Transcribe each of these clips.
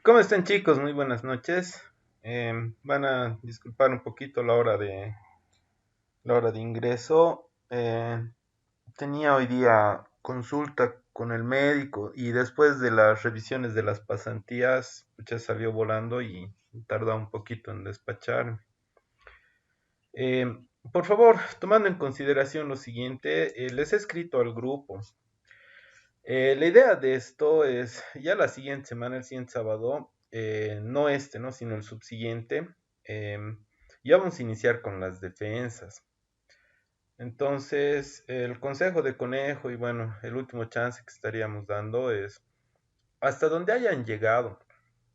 ¿Cómo están chicos? Muy buenas noches. Van a disculpar un poquito la hora de ingreso. Tenía hoy día consulta con el médico y después de las revisiones de las pasantías, ya salió volando y tarda un poquito en despacharme. Por favor, tomando en consideración lo siguiente, les he escrito al grupo. La idea de esto es ya la siguiente semana, el siguiente sábado, no este, ¿no? Sino el subsiguiente, ya vamos a iniciar con las defensas. Entonces, el consejo de conejo y bueno, el último chance que estaríamos dando es hasta donde hayan llegado,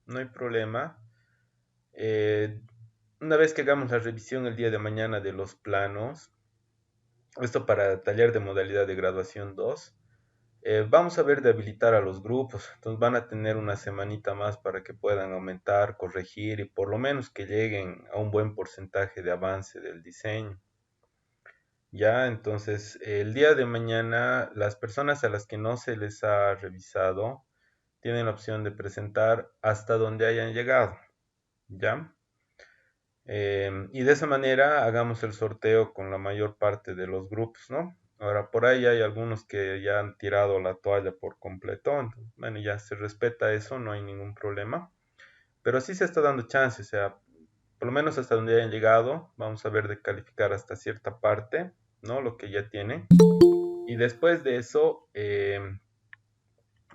no hay problema. Eh, una vez que hagamos la revisión el día de mañana de los planos, esto para taller de modalidad de graduación 2. Vamos a ver de habilitar a los grupos, entonces van a tener una semanita más para que puedan aumentar, corregir y por lo menos que lleguen a un buen porcentaje de avance del diseño. Ya, entonces el día de mañana las personas a las que no se les ha revisado tienen la opción de presentar hasta donde hayan llegado. ¿Ya? Y de esa manera hagamos el sorteo con la mayor parte de los grupos, ¿no? Ahora, por ahí hay algunos que ya han tirado la toalla por completo, entonces, bueno, ya se respeta eso, no hay ningún problema, pero sí se está dando chance, o sea, por lo menos hasta donde hayan llegado, vamos a ver de calificar hasta cierta parte, ¿no? Lo que ya tienen. Y después de eso,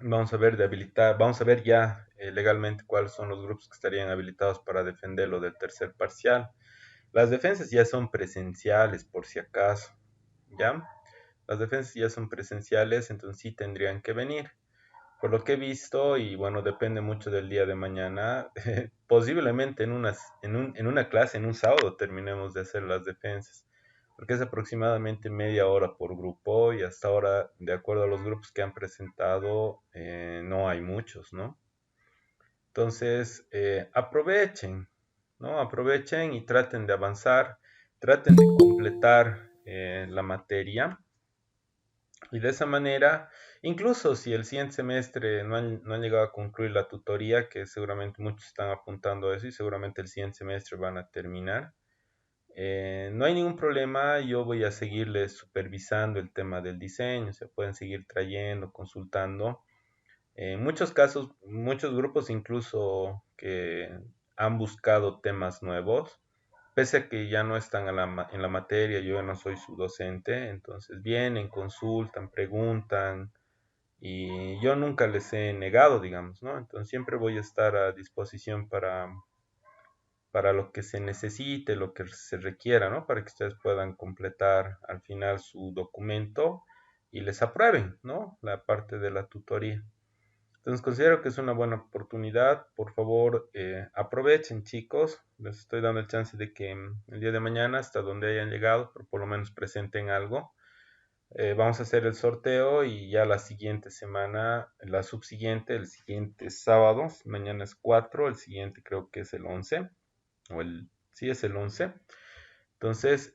vamos a ver de habilitar, vamos a ver ya legalmente cuáles son los grupos que estarían habilitados para defender lo del tercer parcial. Las defensas ya son presenciales, por si acaso, ¿ya? Las defensas ya son presenciales, entonces sí tendrían que venir. Por lo que he visto, y bueno, depende mucho del día de mañana, posiblemente en una clase, en un sábado, terminemos de hacer las defensas, porque es aproximadamente media hora por grupo y hasta ahora, de acuerdo a los grupos que han presentado, no hay muchos, ¿no? Entonces, aprovechen, ¿no? Aprovechen y traten de avanzar, traten de completar la materia y de esa manera, incluso si el siguiente semestre no han llegado a concluir la tutoría, que seguramente muchos están apuntando a eso y seguramente el siguiente semestre van a terminar, no hay ningún problema, yo voy a seguirles supervisando el tema del diseño, se pueden seguir trayendo, consultando. En muchos casos, muchos grupos incluso que han buscado temas nuevos, pese a que ya no están en la materia, yo ya no soy su docente, entonces vienen, consultan, preguntan y yo nunca les he negado, digamos, ¿no? Entonces siempre voy a estar a disposición para lo que se necesite, lo que se requiera, ¿no? Para que ustedes puedan completar al final su documento y les aprueben, ¿no? La parte de la tutoría. Entonces considero que es una buena oportunidad. Por favor, aprovechen, chicos. Les estoy dando el chance de que el día de mañana, hasta donde hayan llegado, pero por lo menos presenten algo. Vamos a hacer el sorteo y ya la siguiente semana, la subsiguiente, el siguiente sábado, mañana es 4, el siguiente creo que es el 11, sí es el 11. Entonces,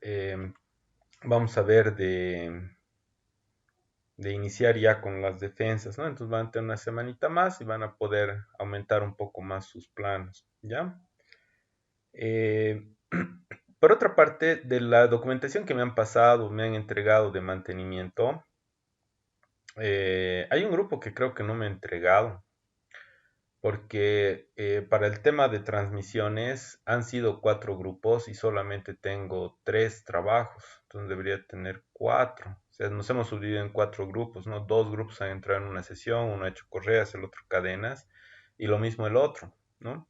vamos a ver de iniciar ya con las defensas, ¿no? Entonces van a tener una semanita más y van a poder aumentar un poco más sus planos, ¿ya? Eh, por otra parte, de la documentación que me han pasado, me han entregado de mantenimiento, hay un grupo que creo que no me ha entregado, porque para el tema de transmisiones han sido 4 grupos y solamente tengo 3 trabajos, entonces debería tener 4. O sea, nos hemos subdividido en 4 grupos, ¿no? 2 grupos han entrado en una sesión, uno ha hecho correas, el otro cadenas, y lo mismo el otro, ¿no?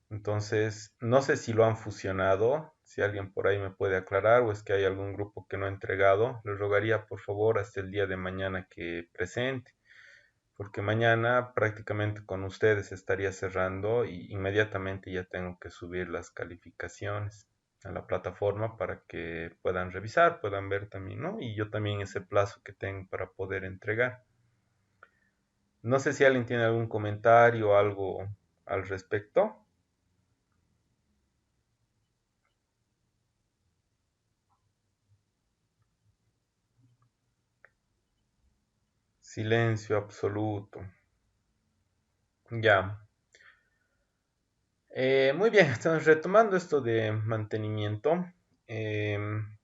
Entonces, no sé si lo han fusionado, si alguien por ahí me puede aclarar o es que hay algún grupo que no ha entregado. Les rogaría por favor hasta el día de mañana que presente, porque mañana prácticamente con ustedes estaría cerrando y inmediatamente ya tengo que subir las calificaciones a la plataforma para que puedan revisar, puedan ver también, ¿no? Y yo también ese plazo que tengo para poder entregar. No sé si alguien tiene algún comentario o algo al respecto. Silencio absoluto. Ya. Muy bien, entonces retomando esto de mantenimiento, em,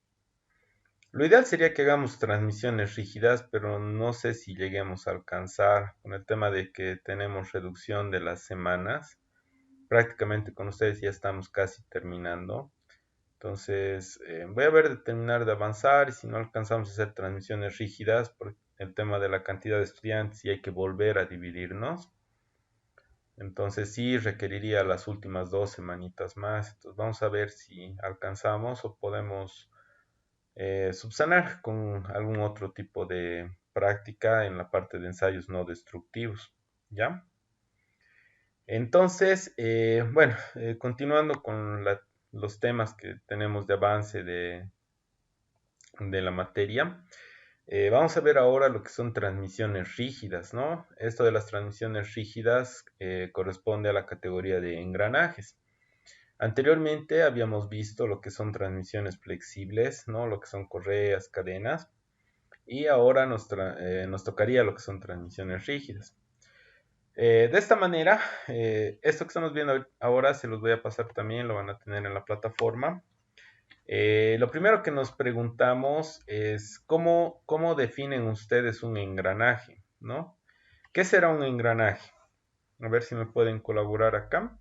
lo ideal sería que hagamos transmisiones rígidas, pero no sé si lleguemos a alcanzar con el tema de que tenemos reducción de las semanas. Prácticamente con ustedes ya estamos casi terminando. Entonces, voy a ver de terminar de avanzar y si no alcanzamos a hacer transmisiones rígidas por el tema de la cantidad de estudiantes y hay que volver a dividirnos. Entonces sí requeriría las últimas 2 semanitas más. Entonces vamos a ver si alcanzamos o podemos subsanar con algún otro tipo de práctica en la parte de ensayos no destructivos. ¿Ya? Entonces, bueno, continuando con los temas que tenemos de avance de la materia, vamos a ver ahora lo que son transmisiones rígidas, ¿no? Esto de las transmisiones rígidas corresponde a la categoría de engranajes. Anteriormente habíamos visto lo que son transmisiones flexibles, ¿no? Lo que son correas, cadenas, y ahora nos tocaría lo que son transmisiones rígidas. De esta manera, esto que estamos viendo ahora se los voy a pasar también, lo van a tener en la plataforma. Lo primero que nos preguntamos es cómo definen ustedes un engranaje, ¿no? ¿Qué será un engranaje? A ver si me pueden colaborar acá.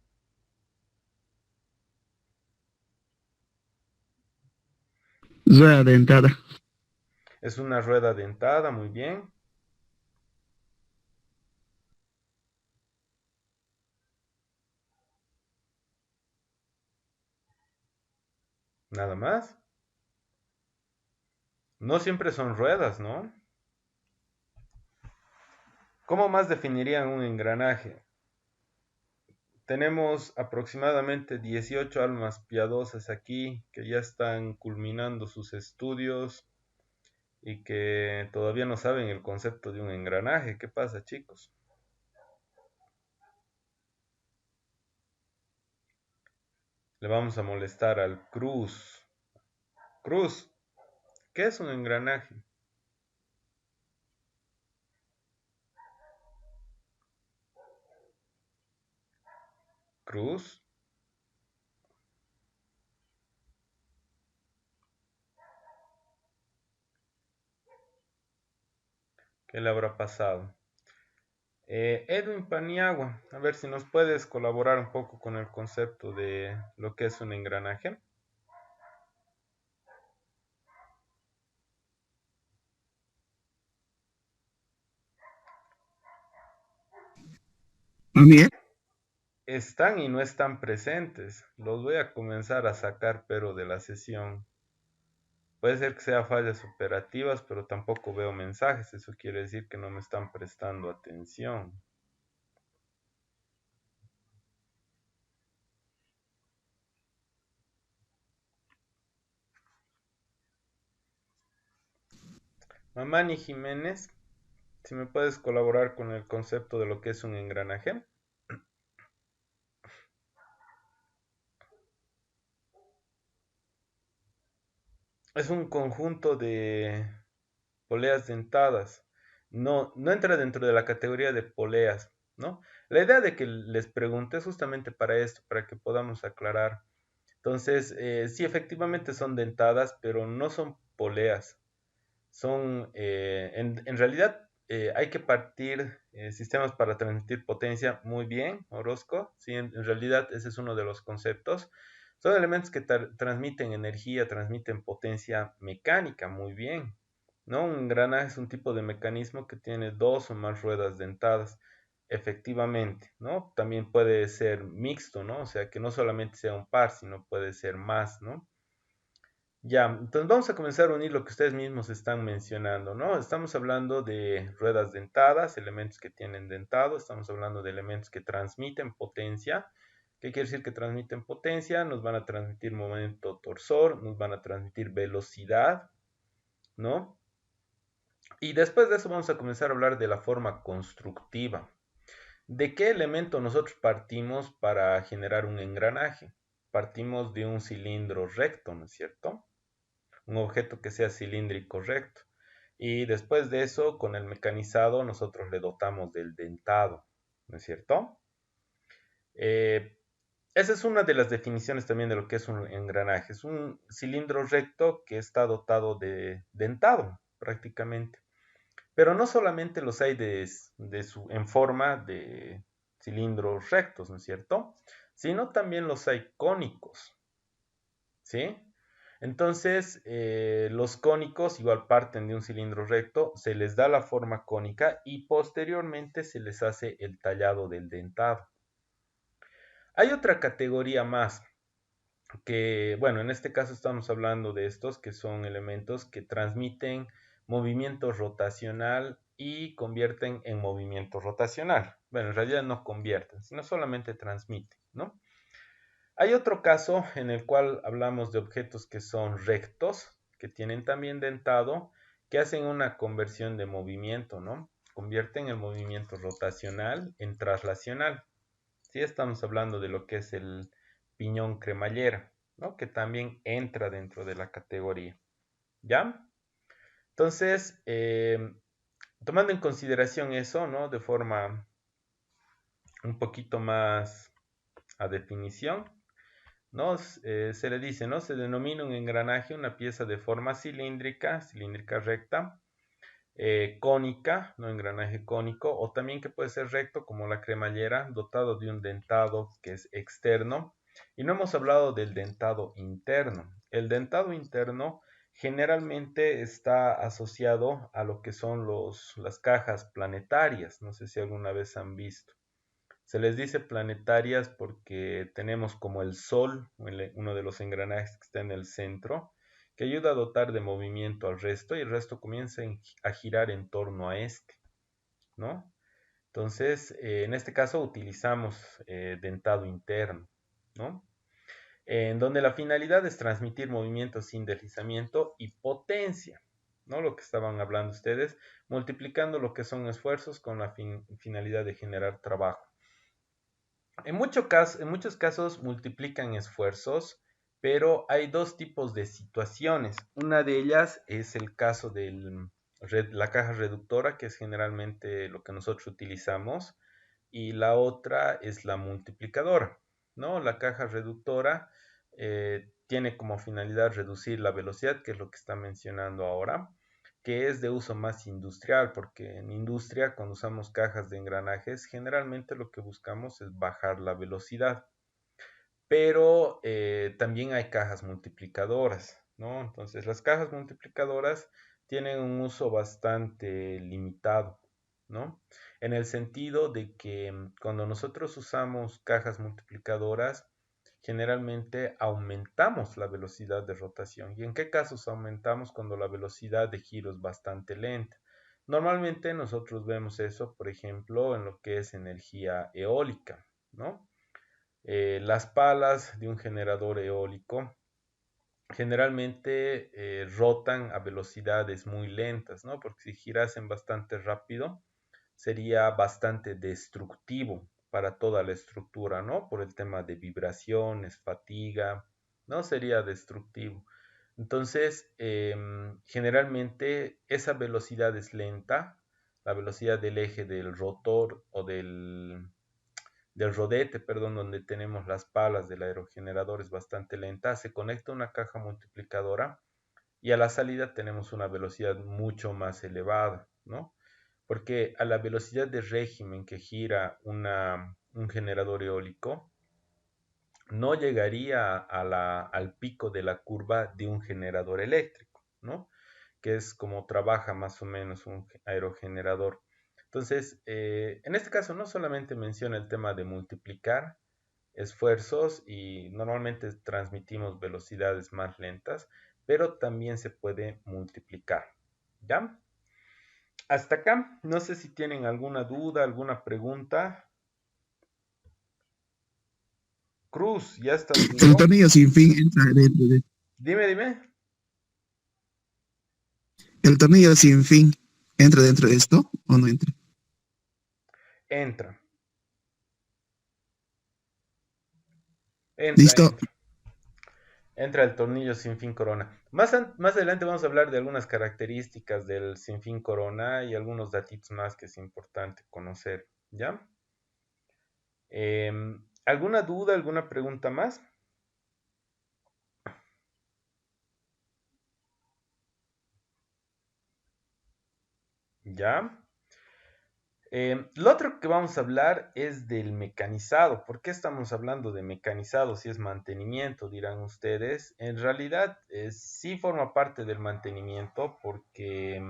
Rueda dentada. Es una rueda dentada, muy bien. Nada más. No siempre son ruedas, ¿no? ¿Cómo más definirían un engranaje? Tenemos aproximadamente 18 almas piadosas aquí que ya están culminando sus estudios y que todavía no saben el concepto de un engranaje. ¿Qué pasa, chicos? Le vamos a molestar al Cruz. Cruz, ¿qué es un engranaje? Cruz, ¿qué le habrá pasado? Edwin Paniagua, a ver si nos puedes colaborar un poco con el concepto de lo que es un engranaje. A mí, ¿eh? Están y no están presentes. Los voy a comenzar a sacar, pero de la sesión. Puede ser que sea fallas operativas, pero tampoco veo mensajes. Eso quiere decir que no me están prestando atención. Mamani Jiménez, si me puedes colaborar con el concepto de lo que es un engranaje. Es un conjunto de poleas dentadas. No, no entra dentro de la categoría de poleas, ¿no? La idea de que les pregunte es justamente para esto, para que podamos aclarar. Entonces, sí, efectivamente son dentadas, pero no son poleas. En realidad, hay que partir sistemas para transmitir potencia muy bien, Orozco. Sí, en realidad ese es uno de los conceptos. Son elementos que transmiten energía, transmiten potencia mecánica muy bien, ¿no? Un engranaje es un tipo de mecanismo que tiene dos o más ruedas dentadas, efectivamente, ¿no? También puede ser mixto, ¿no? O sea, que no solamente sea un par, sino puede ser más, ¿no? Ya, entonces vamos a comenzar a unir lo que ustedes mismos están mencionando, ¿no? Estamos hablando de ruedas dentadas, elementos que tienen dentado, estamos hablando de elementos que transmiten potencia. ¿Qué quiere decir que transmiten potencia? Nos van a transmitir momento torsor, nos van a transmitir velocidad, ¿no? Y después de eso vamos a comenzar a hablar de la forma constructiva. ¿De qué elemento nosotros partimos para generar un engranaje? Partimos de un cilindro recto, ¿no es cierto? Un objeto que sea cilíndrico recto. Y después de eso, con el mecanizado, nosotros le dotamos del dentado, ¿no es cierto? Esa es una de las definiciones también de lo que es un engranaje. Es un cilindro recto que está dotado de dentado, prácticamente. Pero no solamente los hay en forma de cilindros rectos, ¿no es cierto? Sino también los hay cónicos, ¿sí? Entonces, los cónicos igual parten de un cilindro recto, se les da la forma cónica y posteriormente se les hace el tallado del dentado. Hay otra categoría más que, bueno, en este caso estamos hablando de estos que son elementos que transmiten movimiento rotacional y convierten en movimiento rotacional. Bueno, en realidad no convierten, sino solamente transmiten, ¿no? Hay otro caso en el cual hablamos de objetos que son rectos, que tienen también dentado, que hacen una conversión de movimiento, ¿no? Convierten el movimiento rotacional en traslacional. Sí, estamos hablando de lo que es el piñón cremallera, ¿no? Que también entra dentro de la categoría, ¿ya? Entonces, tomando en consideración eso, ¿no? De forma un poquito más a definición, ¿no? Se le dice, ¿no? Se denomina un engranaje una pieza de forma cilíndrica, cilíndrica recta, cónica, ¿no? Engranaje cónico, o también que puede ser recto como la cremallera, dotado de un dentado que es externo. Y no hemos hablado del dentado interno. El dentado interno generalmente está asociado a lo que son las cajas planetarias. No sé si alguna vez han visto. Se les dice planetarias porque tenemos como el Sol, uno de los engranajes que está en el centro, que ayuda a dotar de movimiento al resto y el resto comienza a girar en torno a este, ¿no? Entonces, en este caso utilizamos dentado interno, ¿no? En donde la finalidad es transmitir movimiento sin deslizamiento y potencia, ¿no? Lo que estaban hablando ustedes, multiplicando lo que son esfuerzos con la finalidad de generar trabajo. En muchos casos multiplican esfuerzos, pero hay dos tipos de situaciones. Una de ellas es el caso de la caja reductora, que es generalmente lo que nosotros utilizamos, y la otra es la multiplicadora, ¿no? La caja reductora tiene como finalidad reducir la velocidad, que es lo que está mencionando ahora, que es de uso más industrial, porque en industria cuando usamos cajas de engranajes, generalmente lo que buscamos es bajar la velocidad, pero también hay cajas multiplicadoras, ¿no? Entonces las cajas multiplicadoras tienen un uso bastante limitado, ¿no? En el sentido de que cuando nosotros usamos cajas multiplicadoras, generalmente aumentamos la velocidad de rotación. ¿Y en qué casos aumentamos cuando la velocidad de giro es bastante lenta? Normalmente nosotros vemos eso, por ejemplo, en lo que es energía eólica, ¿no? Las palas de un generador eólico generalmente rotan a velocidades muy lentas, ¿no? Porque si girasen bastante rápido, sería bastante destructivo para toda la estructura, ¿no? Por el tema de vibraciones, fatiga, ¿no? Sería destructivo. Entonces, generalmente esa velocidad es lenta, la velocidad del eje del rotor o del rodete, perdón, donde tenemos las palas del aerogenerador es bastante lenta, se conecta una caja multiplicadora y a la salida tenemos una velocidad mucho más elevada, ¿no? Porque a la velocidad de régimen que gira un generador eólico, no llegaría al pico de la curva de un generador eléctrico, ¿no? Que es como trabaja más o menos un aerogenerador. Entonces, en este caso no solamente menciona el tema de multiplicar esfuerzos y normalmente transmitimos velocidades más lentas, pero también se puede multiplicar. ¿Ya? Hasta acá, no sé si tienen alguna duda, alguna pregunta. Cruz, ¿ya estás El vivo? tornillo sin fin entra dentro de... Dime, dime. ¿El tornillo sin fin entra dentro de esto o no entra? Entra, entra, ¿Listo? entra. Entra el tornillo sin fin corona. Más adelante vamos a hablar de algunas características del sin fin corona y algunos datitos más que es importante conocer, ¿ya? ¿Alguna duda, alguna pregunta más? ¿Ya? Lo otro que vamos a hablar es del mecanizado. ¿Por qué estamos hablando de mecanizado si es mantenimiento? Dirán ustedes. En realidad sí forma parte del mantenimiento porque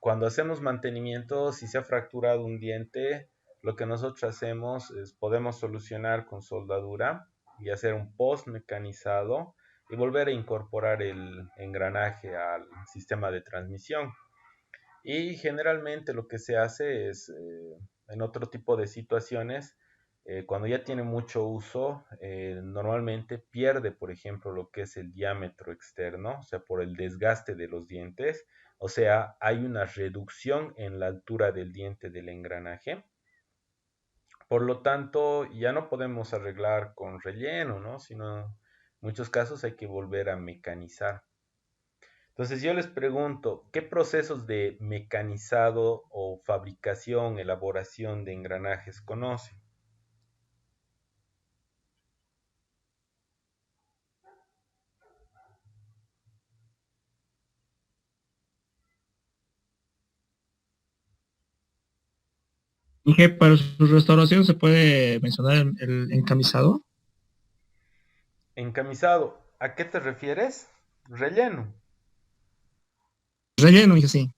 cuando hacemos mantenimiento, si se ha fracturado un diente, lo que nosotros hacemos es podemos solucionar con soldadura y hacer un post mecanizado y volver a incorporar el engranaje al sistema de transmisión. Y generalmente lo que se hace es, en otro tipo de situaciones, cuando ya tiene mucho uso, normalmente pierde, por ejemplo, lo que es el diámetro externo, o sea, por el desgaste de los dientes, o sea, hay una reducción en la altura del diente del engranaje. Por lo tanto, ya no podemos arreglar con relleno, ¿no? Sino en muchos casos hay que volver a mecanizar. Entonces yo les pregunto, ¿qué procesos de mecanizado o fabricación, elaboración de engranajes conocen? Y que para su restauración se puede mencionar el encamisado. Encamisado, ¿a qué te refieres? Relleno. Relleno, dije sí.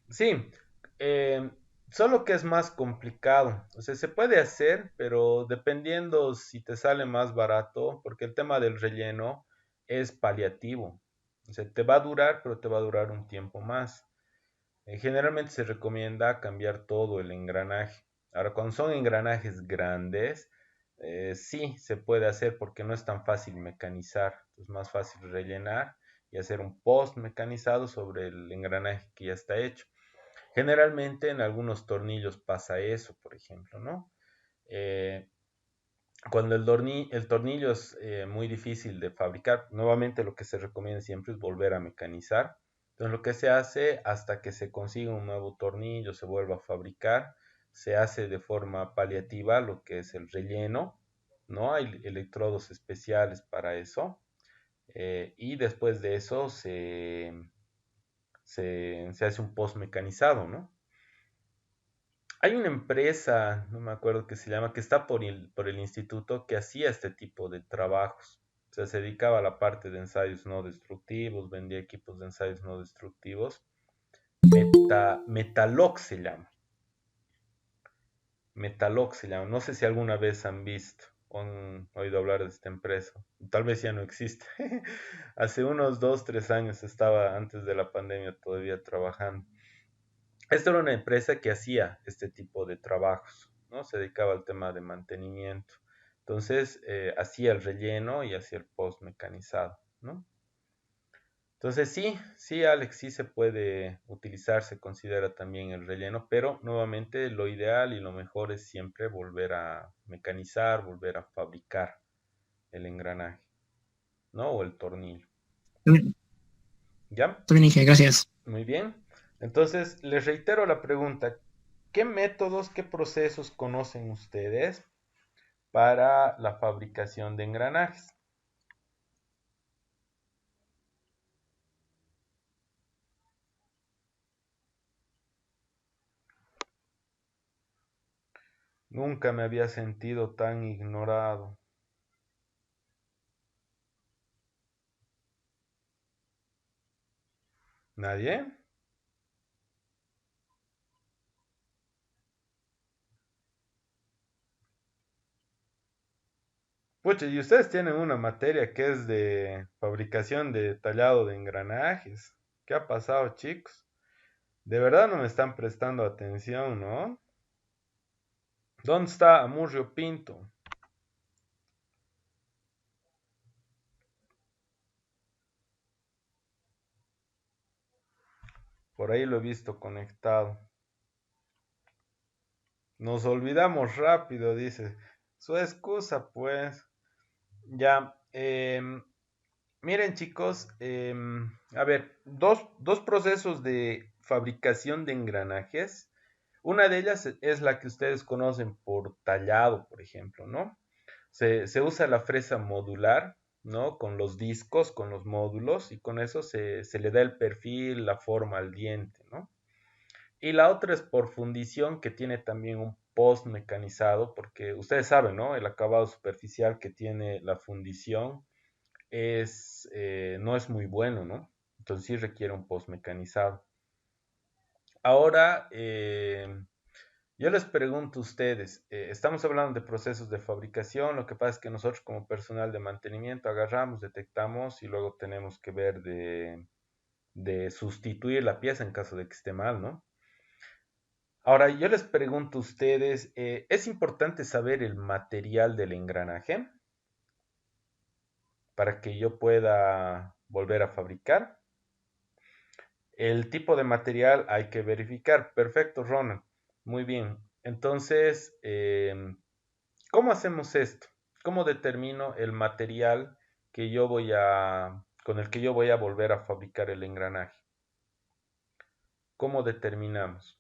Sí, eh, solo que es más complicado. O sea, se puede hacer, pero dependiendo si te sale más barato, porque el tema del relleno es paliativo. O sea, te va a durar, pero te va a durar un tiempo más. Generalmente se recomienda cambiar todo el engranaje. Ahora, cuando son engranajes grandes, sí se puede hacer porque no es tan fácil mecanizar. Es más fácil rellenar y hacer un post mecanizado sobre el engranaje que ya está hecho. Generalmente en algunos tornillos pasa eso, por ejemplo, ¿no? Eh, Cuando el tornillo es muy difícil de fabricar, nuevamente lo que se recomienda siempre es volver a mecanizar. Entonces lo que se hace hasta que se consiga un nuevo tornillo, se vuelva a fabricar, se hace de forma paliativa lo que es el relleno, ¿no? Hay electrodos especiales para eso. Y después de eso se hace un post mecanizado, ¿no? Hay una empresa, no me acuerdo qué se llama, que está por el instituto que hacía este tipo de trabajos. O sea, se dedicaba a la parte de ensayos no destructivos, vendía equipos de ensayos no destructivos. Metalox se llama. Metalox se llama. No sé si alguna vez han visto o han oído hablar de esta empresa. Tal vez ya no existe. Hace unos 2, 3 años estaba antes de la pandemia todavía trabajando. Esta era una empresa que hacía este tipo de trabajos, ¿no? Se dedicaba al tema de mantenimiento. Entonces, hacía el relleno y hacía el post mecanizado, ¿no? Entonces, sí, sí, Alex, sí se puede utilizar, se considera también el relleno, pero nuevamente lo ideal y lo mejor es siempre volver a mecanizar, volver a fabricar el engranaje, ¿no? O el tornillo. ¿Ya? Está bien, dije, gracias. Muy bien. Entonces, les reitero la pregunta, ¿qué métodos, qué procesos conocen ustedes para la fabricación de engranajes? Nunca me había sentido tan ignorado. ¿Nadie? Pucha, y ustedes tienen una materia que es de fabricación de tallado de engranajes. ¿Qué ha pasado, chicos? De verdad no me están prestando atención, ¿no? ¿Dónde está Amurrio Pinto? Por ahí lo he visto conectado. Nos olvidamos rápido, dice. Su excusa, pues. Ya. Miren, chicos. A ver, dos procesos de fabricación de engranajes. Una de ellas es la que ustedes conocen por tallado, por ejemplo, ¿no? Se usa la fresa modular, ¿no? Con los discos, con los módulos, y con eso se le da el perfil, la forma al diente, ¿no? Y la otra es por fundición, que tiene también un post mecanizado, porque ustedes saben, ¿no? El acabado superficial que tiene la fundición no es muy bueno, ¿no? Entonces sí requiere un post mecanizado. Ahora, yo les pregunto a ustedes, estamos hablando de procesos de fabricación, lo que pasa es que nosotros como personal de mantenimiento agarramos, detectamos y luego tenemos que ver de sustituir la pieza en caso de que esté mal, ¿no? Ahora, yo les pregunto a ustedes, ¿es importante saber el material del engranaje para que yo pueda volver a fabricar? El tipo de material hay que verificar. Perfecto, Ronald. Muy bien. Entonces, ¿cómo hacemos esto? ¿Cómo determino el material con el que yo voy a volver a fabricar el engranaje? ¿Cómo determinamos?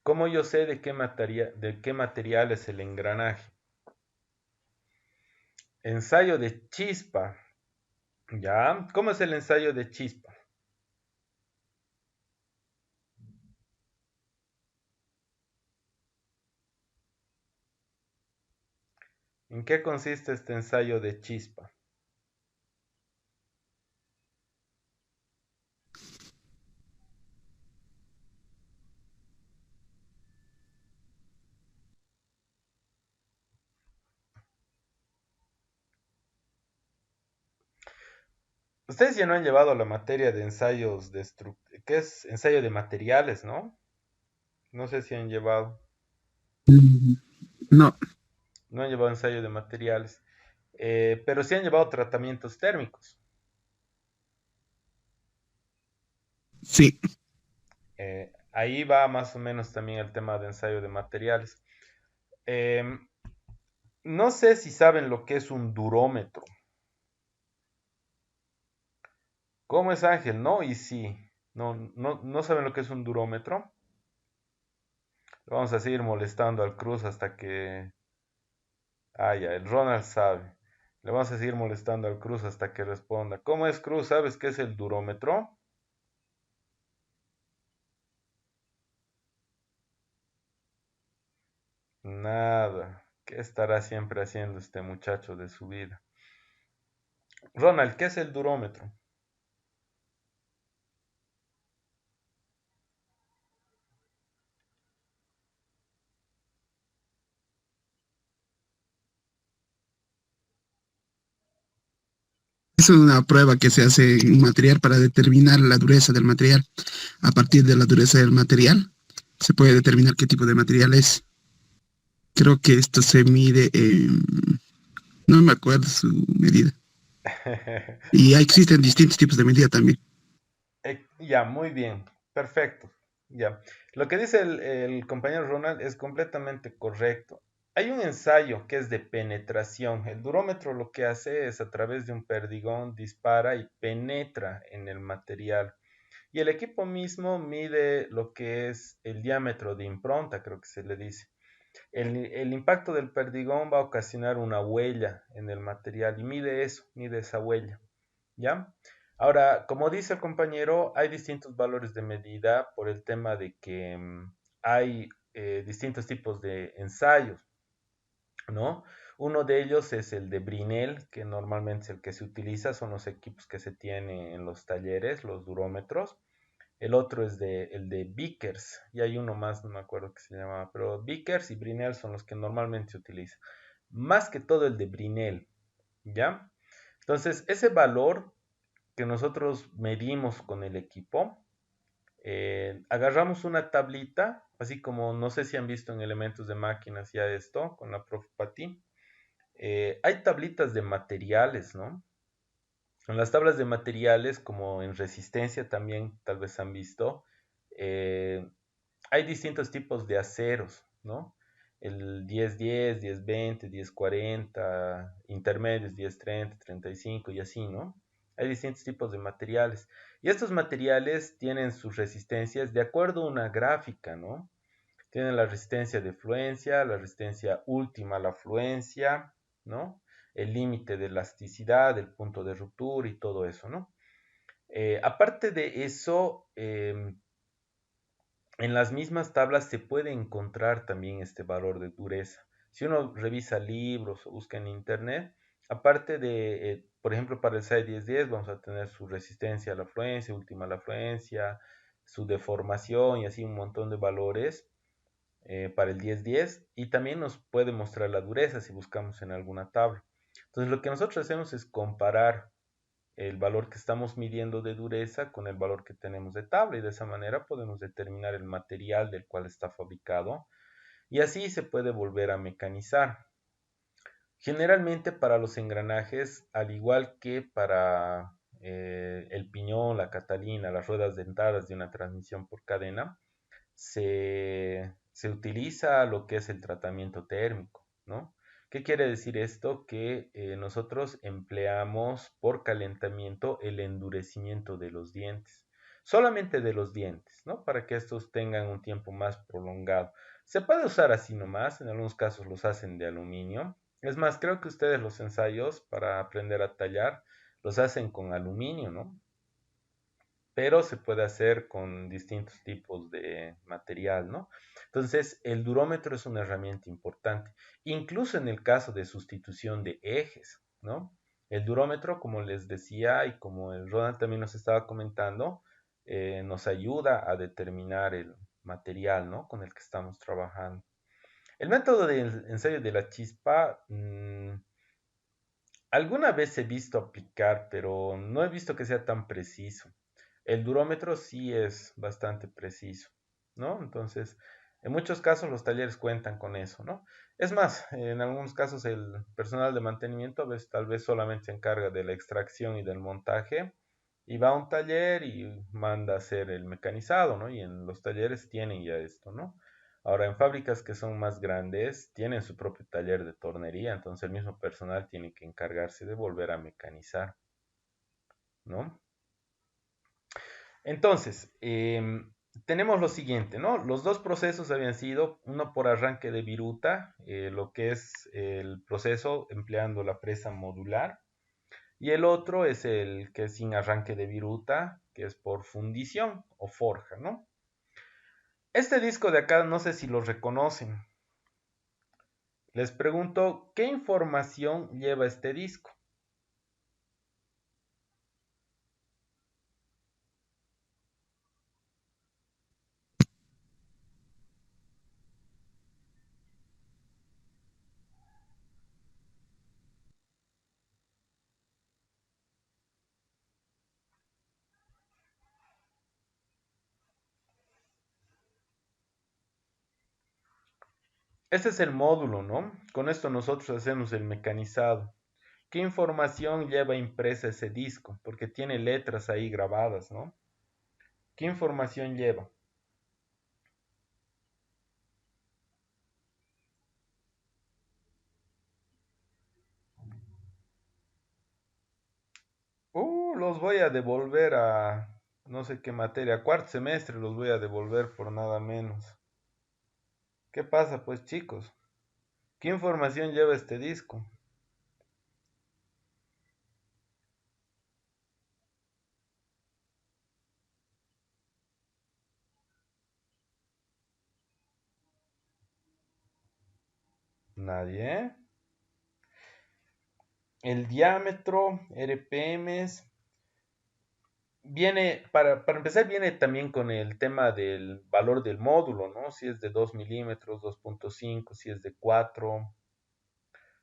¿Cómo yo sé de qué material es el engranaje? Ensayo de chispa. ¿Ya? ¿Cómo es el ensayo de chispa? ¿En qué consiste este ensayo de chispa? Ustedes ya no han llevado la materia de ¿qué es ensayo de materiales, no? No sé si han llevado, Mm, no, no han llevado ensayo de materiales, pero sí han llevado tratamientos térmicos. sí. Ahí va más o menos también el tema de ensayo de materiales. Em, no sé si saben lo que es un durómetro. ¿Cómo es, Ángel? No, y sí. No saben lo que es un durómetro. Vamos a seguir molestando al Cruz hasta que... Ah, ya, el Ronald sabe. Le vamos a seguir molestando al Cruz hasta que responda. ¿Cómo es, Cruz? ¿Sabes qué es el durómetro? Nada. ¿Qué estará siempre haciendo este muchacho de su vida? Ronald, ¿qué es el durómetro? Es una prueba que se hace en un material para determinar la dureza del material. A partir de la dureza del material, se puede determinar qué tipo de material es. Creo que esto se mide en... No me acuerdo su medida. Y existen distintos tipos de medida también. Ya, muy bien, perfecto. Ya. Lo que dice el compañero Ronald es completamente correcto. Hay un ensayo que es de penetración. El durómetro lo que hace es a través de un perdigón dispara y penetra en el material. Y el equipo mismo mide lo que es el diámetro de impronta, creo que se le dice. El impacto del perdigón va a ocasionar una huella en el material y mide eso, mide esa huella. ¿Ya? Ahora, como dice el compañero, hay distintos valores de medida por el tema de que hay distintos tipos de ensayos, ¿no? Uno de ellos es el de Brinell, que normalmente es el que se utiliza, son los equipos que se tienen en los talleres, los durómetros. El otro es el de Vickers, y hay uno más, no me acuerdo qué se llamaba, pero Vickers y Brinell son los que normalmente se utilizan. Más que todo el de Brinell, ¿ya? Entonces, ese valor que nosotros medimos con el equipo, agarramos una tablita, así como no sé si han visto en elementos de máquinas ya esto, con la profe Pati. Hay tablitas de materiales, ¿no? En las tablas de materiales, como en resistencia también tal vez han visto, eh, hay distintos tipos de aceros, ¿no? El 10-10, 10-20, 10-40, intermedios 10-30, 35 y así, ¿no? Hay distintos tipos de materiales. Y estos materiales tienen sus resistencias de acuerdo a una gráfica, ¿no? Tienen la resistencia de fluencia, la resistencia última a la fluencia, ¿no? El límite de elasticidad, el punto de ruptura y todo eso, ¿no? Aparte de eso, en las mismas tablas se puede encontrar también este valor de dureza. Si uno revisa libros o busca en internet, aparte de, por ejemplo, para el SAE 1010 vamos a tener su resistencia a la fluencia, última a la fluencia, su deformación y así un montón de valores para el 1010 y también nos puede mostrar la dureza si buscamos en alguna tabla. Entonces lo que nosotros hacemos es comparar el valor que estamos midiendo de dureza con el valor que tenemos de tabla y de esa manera podemos determinar el material del cual está fabricado y así se puede volver a mecanizar. Generalmente para los engranajes, al igual que para el piñón, la catalina, las ruedas dentadas de una transmisión por cadena, se utiliza lo que es el tratamiento térmico, ¿no? ¿Qué quiere decir esto? Que nosotros empleamos por calentamiento el endurecimiento de los dientes, solamente de los dientes, ¿no? Para que estos tengan un tiempo más prolongado. Se puede usar así nomás, en algunos casos los hacen de aluminio. Es más, creo que ustedes los ensayos para aprender a tallar los hacen con aluminio, ¿no? Pero se puede hacer con distintos tipos de material, ¿no? Entonces, el durómetro es una herramienta importante, incluso en el caso de sustitución de ejes, ¿no? El durómetro, como les decía y como el Roland también nos estaba comentando, nos ayuda a determinar el material, ¿no? Con el que estamos trabajando. El método del ensayo de la chispa, alguna vez he visto aplicar, pero no he visto que sea tan preciso. El durómetro sí es bastante preciso, ¿no? Entonces, en muchos casos los talleres cuentan con eso, ¿no? Es más, en algunos casos el personal de mantenimiento a veces, tal vez solamente se encarga de la extracción y del montaje y va a un taller y manda a hacer el mecanizado, ¿no? Y en los talleres tienen ya esto, ¿no? Ahora, en fábricas que son más grandes, tienen su propio taller de tornería, entonces el mismo personal tiene que encargarse de volver a mecanizar, ¿no? Entonces, tenemos lo siguiente, ¿no? Los dos procesos habían sido, uno por arranque de viruta, lo que es el proceso empleando la presa modular, y el otro es el que es sin arranque de viruta, que es por fundición o forja, ¿no? Este disco de acá, no sé si lo reconocen. Les pregunto, ¿qué información lleva este disco? Este es el módulo, ¿no? Con esto nosotros hacemos el mecanizado. ¿Qué información lleva impresa ese disco? Porque tiene letras ahí grabadas, ¿no? ¿Qué información lleva? Los voy a devolver a no sé qué materia. Cuarto semestre los voy a devolver por nada menos. ¿Qué pasa, pues, chicos? ¿Qué información lleva este disco? Nadie. El diámetro, RPMs. Viene, para empezar, viene también con el tema del valor del módulo, ¿no? Si es de 2 milímetros, 2.5, si es de 4.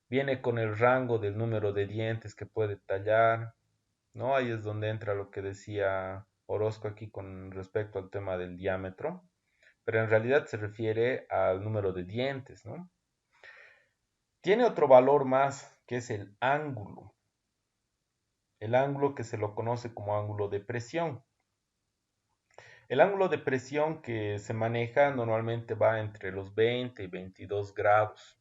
Viene con el rango del número de dientes que puede tallar, ¿no? Ahí es donde entra lo que decía Orozco aquí con respecto al tema del diámetro, pero en realidad se refiere al número de dientes, ¿no? Tiene otro valor más, que es el ángulo que se lo conoce como ángulo de presión. El ángulo de presión que se maneja normalmente va entre los 20 y 22 grados,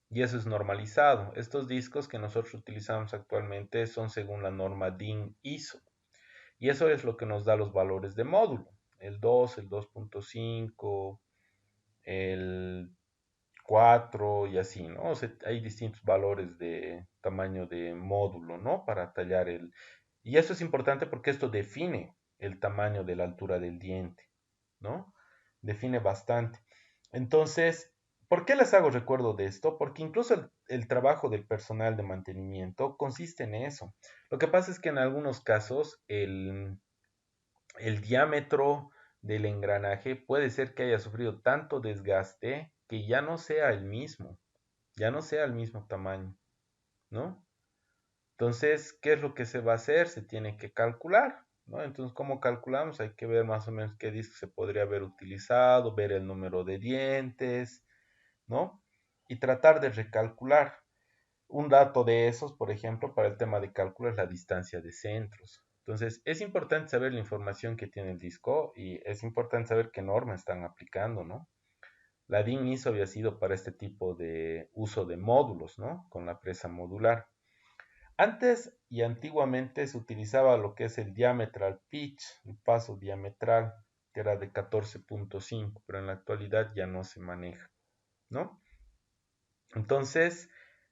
y eso es normalizado. Estos discos que nosotros utilizamos actualmente son según la norma DIN ISO, y eso es lo que nos da los valores de módulo, el 2, el 2.5, el 4 y así, ¿no? O sea, hay distintos valores de tamaño de módulo, ¿no? Para tallar el... Y eso es importante porque esto define el tamaño de la altura del diente, ¿no? Define bastante. Entonces, ¿por qué les hago recuerdo de esto? Porque incluso el trabajo del personal de mantenimiento consiste en eso. Lo que pasa es que en algunos casos el diámetro del engranaje puede ser que haya sufrido tanto desgaste que ya no sea el mismo, ya no sea el mismo tamaño, ¿no? Entonces, ¿qué es lo que se va a hacer? Se tiene que calcular, ¿no? Entonces, ¿cómo calculamos? Hay que ver más o menos qué disco se podría haber utilizado, ver el número de dientes, ¿no? Y tratar de recalcular. Un dato de esos, por ejemplo, para el tema de cálculo es la distancia de centros. Entonces, es importante saber la información que tiene el disco y es importante saber qué norma están aplicando, ¿no? La DIN ISO había sido para este tipo de uso de módulos, ¿no? Con la presa modular. Antes y antiguamente se utilizaba lo que es el diametral pitch, el paso diametral, que era de 14.5, pero en la actualidad ya no se maneja, ¿no? Entonces,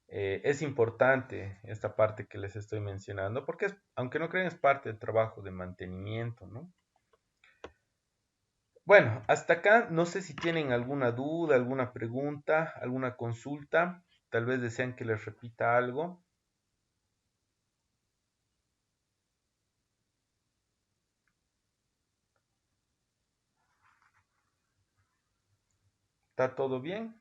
es importante esta parte que les estoy mencionando, porque aunque no crean, es parte del trabajo de mantenimiento, ¿no? Bueno, hasta acá no sé si tienen alguna duda, alguna pregunta, alguna consulta, tal vez desean que les repita algo. ¿Está todo bien?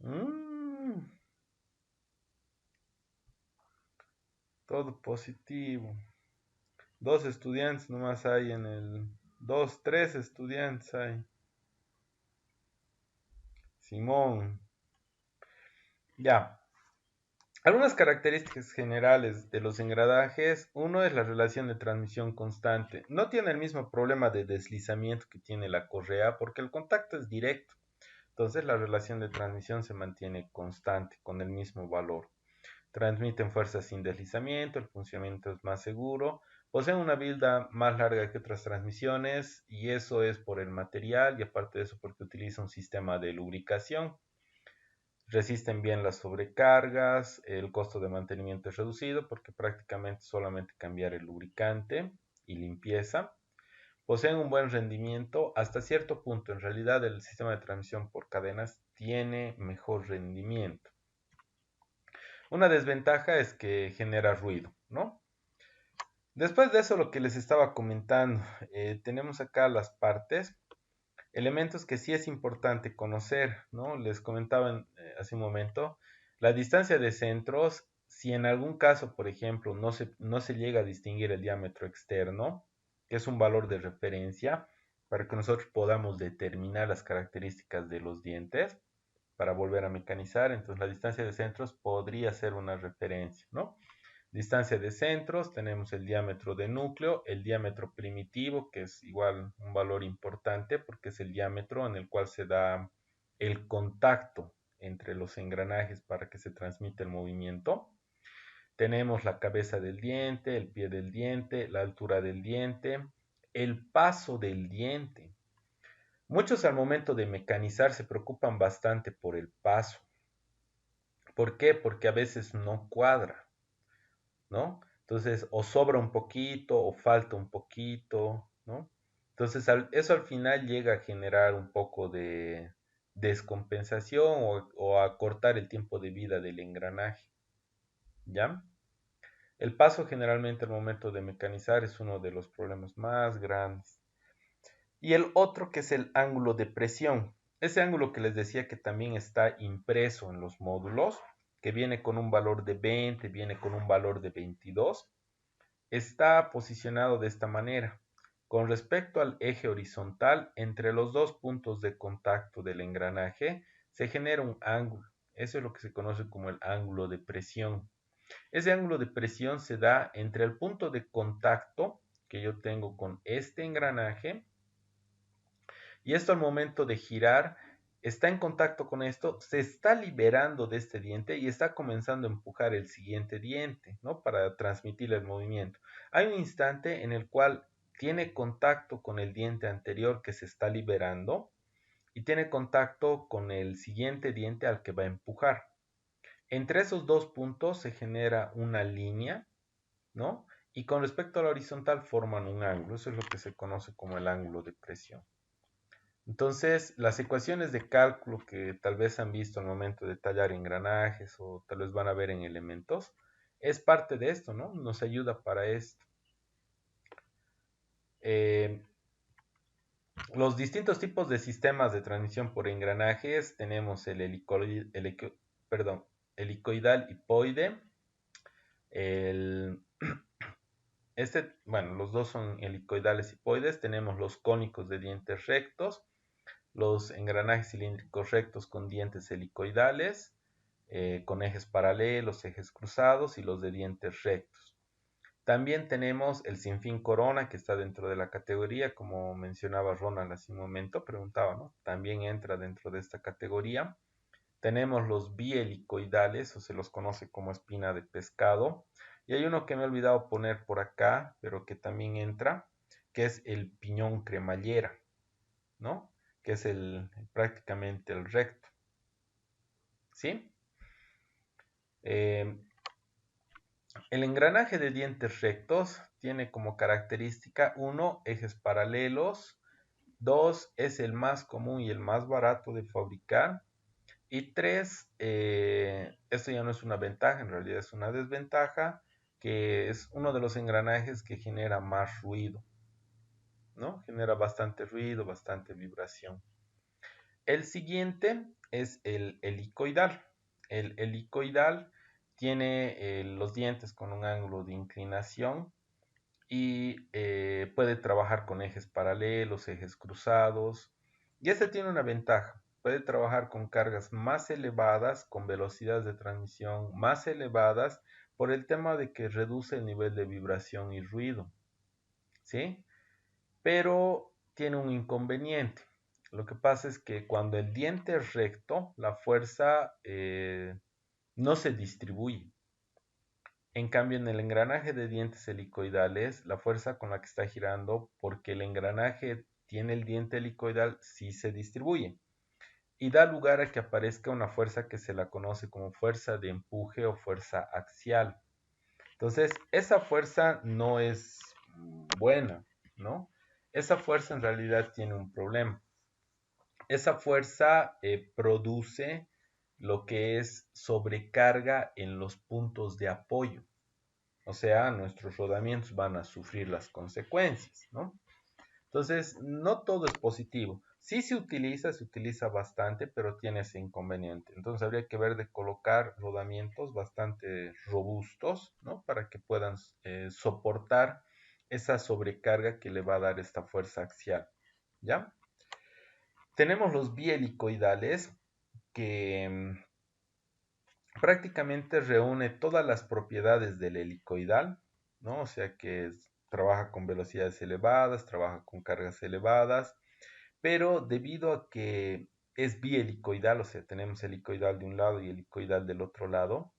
Mm, todo positivo. Dos estudiantes nomás hay en el... Dos, tres estudiantes hay. Simón. Ya. Algunas características generales de los engranajes. Uno es la relación de transmisión constante. No tiene el mismo problema de deslizamiento que tiene la correa porque el contacto es directo. Entonces la relación de transmisión se mantiene constante con el mismo valor. Transmiten fuerzas sin deslizamiento, el funcionamiento es más seguro, poseen una vida más larga que otras transmisiones y eso es por el material y aparte de eso porque utiliza un sistema de lubricación. Resisten bien las sobrecargas, el costo de mantenimiento es reducido porque prácticamente solamente cambiar el lubricante y limpieza. Poseen un buen rendimiento hasta cierto punto. En realidad el sistema de transmisión por cadenas tiene mejor rendimiento. Una desventaja es que genera ruido, ¿no? Después de eso, lo que les estaba comentando, tenemos acá las partes, elementos que sí es importante conocer, ¿no? Les comentaba hace un momento, la distancia de centros, si en algún caso, por ejemplo, no se llega a distinguir el diámetro externo, que es un valor de referencia, para que nosotros podamos determinar las características de los dientes, para volver a mecanizar, entonces la distancia de centros podría ser una referencia, ¿no? Distancia de centros, tenemos el diámetro de núcleo, el diámetro primitivo, que es igual un valor importante porque es el diámetro en el cual se da el contacto entre los engranajes para que se transmita el movimiento. Tenemos la cabeza del diente, el pie del diente, la altura del diente, el paso del diente. Muchos al momento de mecanizar se preocupan bastante por el paso. ¿Por qué? Porque a veces no cuadra, ¿no? Entonces, o sobra un poquito o falta un poquito, ¿no? Entonces, eso al final llega a generar un poco de descompensación o a cortar el tiempo de vida del engranaje, ¿ya? El paso generalmente al momento de mecanizar es uno de los problemas más grandes. Y el otro que es el ángulo de presión. Ese ángulo que les decía que también está impreso en los módulos, que viene con un valor de 20, viene con un valor de 22, está posicionado de esta manera. Con respecto al eje horizontal, entre los dos puntos de contacto del engranaje se genera un ángulo. Eso es lo que se conoce como el ángulo de presión. Ese ángulo de presión se da entre el punto de contacto que yo tengo con este engranaje y esto al momento de girar está en contacto con esto, se está liberando de este diente y está comenzando a empujar el siguiente diente, ¿no? Para transmitir el movimiento. Hay un instante en el cual tiene contacto con el diente anterior que se está liberando y tiene contacto con el siguiente diente al que va a empujar. Entre esos dos puntos se genera una línea, ¿no? Y con respecto a la horizontal forman un ángulo. Eso es lo que se conoce como el ángulo de presión. Entonces, las ecuaciones de cálculo que tal vez han visto al momento de tallar engranajes o tal vez van a ver en elementos, es parte de esto, ¿no? Nos ayuda para esto. Los distintos tipos de sistemas de transmisión por engranajes tenemos el helicoidal hipoide, el, bueno, los dos son helicoidales hipoides, tenemos los cónicos de dientes rectos, los engranajes cilíndricos rectos con dientes helicoidales, con ejes paralelos, ejes cruzados y los de dientes rectos. También tenemos el sinfín corona que está dentro de la categoría, como mencionaba Ronald hace un momento, preguntaba, ¿no? También entra dentro de esta categoría. Tenemos los bielicoidales, o se los conoce como espina de pescado. Y hay uno que me he olvidado poner por acá, pero que también entra, que es el piñón cremallera, ¿no? Que es prácticamente el recto. ¿Sí? El engranaje de dientes rectos tiene como característica 1, ejes paralelos, 2, es el más común y el más barato de fabricar, y 3, esto ya no es una ventaja, en realidad es una desventaja, que es uno de los engranajes que genera más ruido, ¿no? Genera bastante ruido, bastante vibración. El siguiente es el helicoidal. El helicoidal tiene los dientes con un ángulo de inclinación y puede trabajar con ejes paralelos, ejes cruzados. Y este tiene una ventaja. Puede trabajar con cargas más elevadas, con velocidades de transmisión más elevadas, por el tema de que reduce el nivel de vibración y ruido. ¿Sí? Pero tiene un inconveniente. Lo que pasa es que cuando el diente es recto, la fuerza no se distribuye. En cambio, en el engranaje de dientes helicoidales, la fuerza con la que está girando, porque el engranaje tiene el diente helicoidal, sí se distribuye. Y da lugar a que aparezca una fuerza que se la conoce como fuerza de empuje o fuerza axial. Entonces, esa fuerza no es buena, ¿no? Esa fuerza en realidad tiene un problema. Esa fuerza produce lo que es sobrecarga en los puntos de apoyo. O sea, nuestros rodamientos van a sufrir las consecuencias, ¿no? Entonces, no todo es positivo. Sí se utiliza bastante, pero tiene ese inconveniente. Entonces, habría que ver de colocar rodamientos bastante robustos, ¿no? Para que puedan soportar esa sobrecarga que le va a dar esta fuerza axial, ¿ya? Tenemos los bielicoidales que prácticamente reúne todas las propiedades del helicoidal, ¿no? O sea que trabaja con velocidades elevadas, trabaja con cargas elevadas, pero debido a que es bielicoidal, o sea, tenemos helicoidal de un lado y helicoidal del otro lado,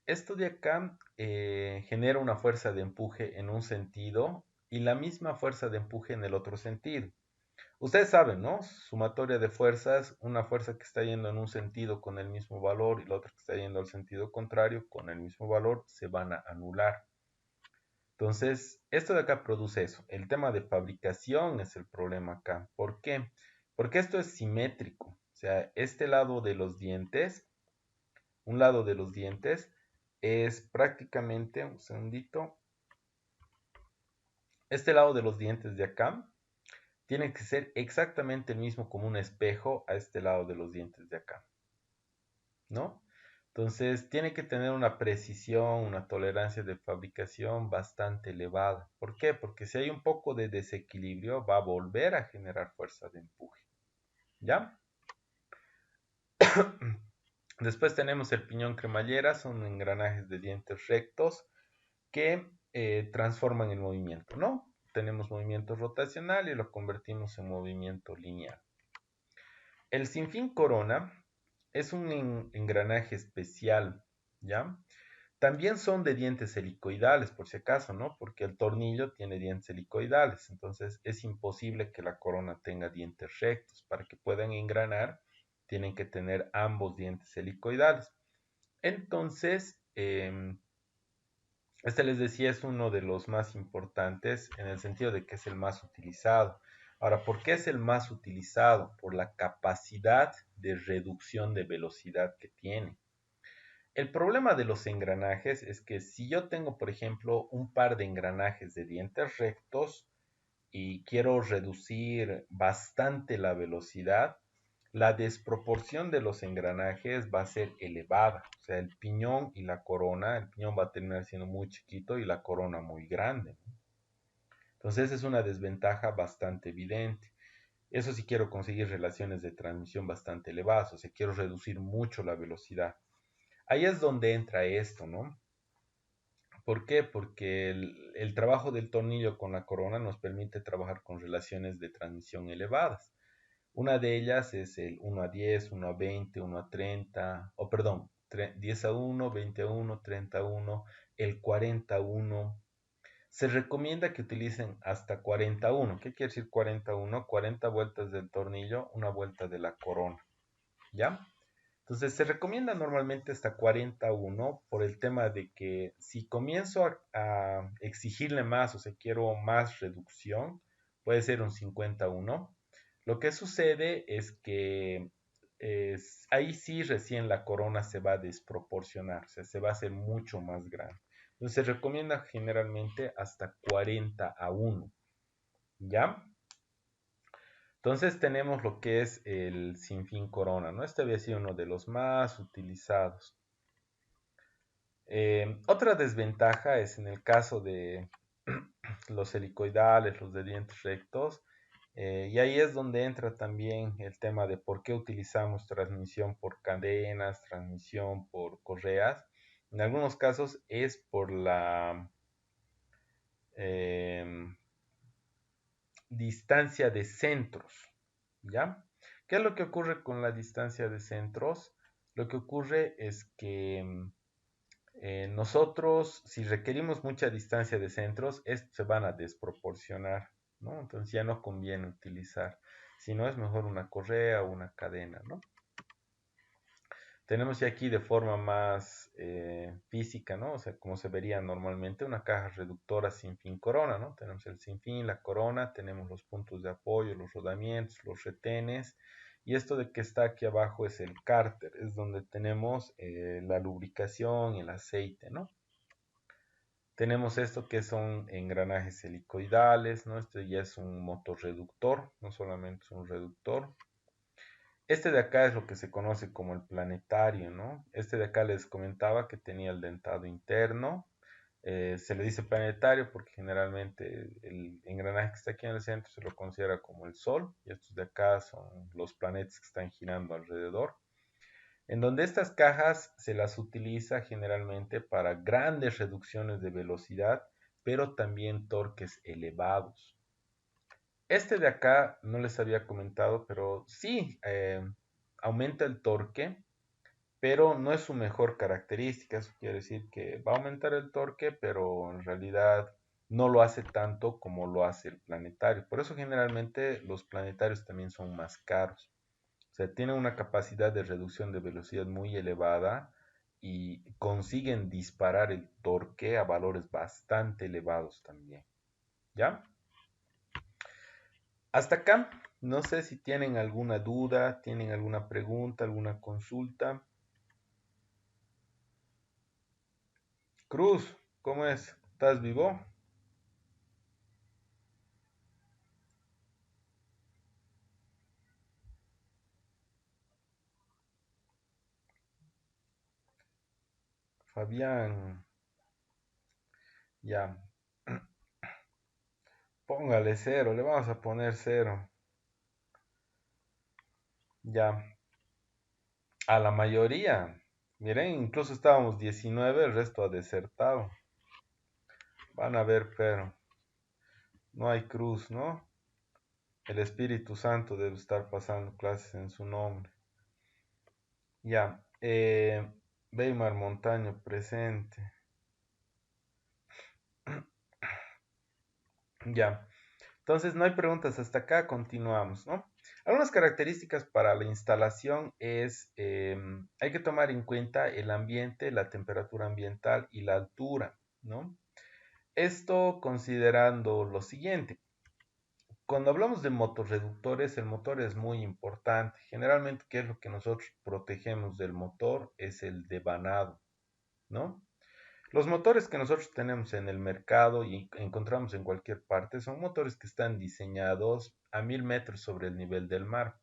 esto de acá genera una fuerza de empuje en un sentido y la misma fuerza de empuje en el otro sentido. Ustedes saben, ¿no? Sumatoria de fuerzas, una fuerza que está yendo en un sentido con el mismo valor y la otra que está yendo al sentido contrario con el mismo valor, se van a anular. Entonces, esto de acá produce eso. El tema de fabricación es el problema acá. ¿Por qué? Porque esto es simétrico. O sea, este lado de los dientes, un lado de los dientes es prácticamente, un segundito, este lado de los dientes de acá tiene que ser exactamente el mismo como un espejo a este lado de los dientes de acá, ¿no? Entonces tiene que tener una precisión, una tolerancia de fabricación bastante elevada. ¿Por qué? Porque si hay un poco de desequilibrio va a volver a generar fuerza de empuje, ¿ya? Después tenemos el piñón cremallera, son engranajes de dientes rectos que transforman el movimiento, ¿no? Tenemos movimiento rotacional y lo convertimos en movimiento lineal. El sinfín corona es un engranaje especial, ¿ya? También son de dientes helicoidales, por si acaso, ¿no? Porque el tornillo tiene dientes helicoidales, entonces es imposible que la corona tenga dientes rectos. Para que puedan engranar, tienen que tener ambos dientes helicoidales. Entonces, este les decía es uno de los más importantes en el sentido de que es el más utilizado. Ahora, ¿por qué es el más utilizado? Por la capacidad de reducción de velocidad que tiene. El problema de los engranajes es que si yo tengo, por ejemplo, un par de engranajes de dientes rectos y quiero reducir bastante la velocidad, la desproporción de los engranajes va a ser elevada. O sea, el piñón y la corona, el piñón va a terminar siendo muy chiquito y la corona muy grande. Entonces es una desventaja bastante evidente. Eso sí quiero conseguir relaciones de transmisión bastante elevadas, o sea, quiero reducir mucho la velocidad. Ahí es donde entra esto, ¿no? ¿Por qué? Porque el trabajo del tornillo con la corona nos permite trabajar con relaciones de transmisión elevadas. Una de ellas es el 1:10, 1:20, 1:30, o perdón, 10:1, 20:1, 30:1, el 40:1. Se recomienda que utilicen hasta 40:1. ¿Qué quiere decir 40:1? 40 vueltas del tornillo, una vuelta de la corona. ¿Ya? Entonces se recomienda normalmente hasta 41 por el tema de que si comienzo a exigirle más, o sea, quiero más reducción, puede ser un 51. Lo que sucede es que ahí sí recién la corona se va a desproporcionar, o sea, se va a hacer mucho más grande. Entonces se recomienda generalmente hasta 40:1, ¿ya? Entonces tenemos lo que es el sinfín corona, ¿no? Este había sido uno de los más utilizados. Otra desventaja es en el caso de los helicoidales, los de dientes rectos, y ahí es donde entra también el tema de por qué utilizamos transmisión por cadenas, transmisión por correas. En algunos casos es por la eh, distancia de centros, ¿ya? ¿Qué es lo que ocurre con la distancia de centros? Lo que ocurre es que nosotros, si requerimos mucha distancia de centros, estos se van a desproporcionar, ¿no? Entonces ya no conviene utilizar. Si no, es mejor una correa o una cadena, ¿no? Tenemos ya aquí de forma más física, ¿no? O sea, como se vería normalmente una caja reductora sin fin corona, ¿no? Tenemos el sin fin, la corona, tenemos los puntos de apoyo, los rodamientos, los retenes, y esto de que está aquí abajo es el cárter, es donde tenemos la lubricación, el aceite, ¿no? Tenemos esto que son engranajes helicoidales, ¿no? Este ya es un motorreductor, no solamente es un reductor. Este de acá es lo que se conoce como el planetario, ¿no? Este de acá les comentaba que tenía el dentado interno. Se le dice planetario porque generalmente el engranaje que está aquí en el centro se lo considera como el Sol, y estos de acá son los planetas que están girando alrededor. En donde estas cajas se las utiliza generalmente para grandes reducciones de velocidad, pero también torques elevados. Este de acá no les había comentado, pero sí aumenta el torque, pero no es su mejor característica. Eso quiere decir que va a aumentar el torque, pero en realidad no lo hace tanto como lo hace el planetario. Por eso generalmente los planetarios también son más caros. O sea, tienen una capacidad de reducción de velocidad muy elevada y consiguen disparar el torque a valores bastante elevados también. ¿Ya? Hasta acá, no sé si tienen alguna duda, tienen alguna pregunta, alguna consulta. Cruz, ¿cómo es? ¿Estás vivo? Fabián, ya. Póngale cero, le vamos a poner cero. Ya. A la mayoría. Miren, incluso estábamos 19, el resto ha desertado. Van a ver, pero no hay cruz, ¿no? El Espíritu Santo debe estar pasando clases en su nombre. Ya. Weimar Montaño presente. Ya. Entonces, no hay preguntas hasta acá, continuamos, ¿no? Algunas características para la instalación es, hay que tomar en cuenta el ambiente, la temperatura ambiental y la altura, ¿no? Esto considerando lo siguiente. Cuando hablamos de motorreductores, el motor es muy importante. Generalmente, ¿qué es lo que nosotros protegemos del motor? Es el devanado, ¿no? Los motores que nosotros tenemos en el mercado y encontramos en cualquier parte son motores que están diseñados a 1000 metros sobre el nivel del mar.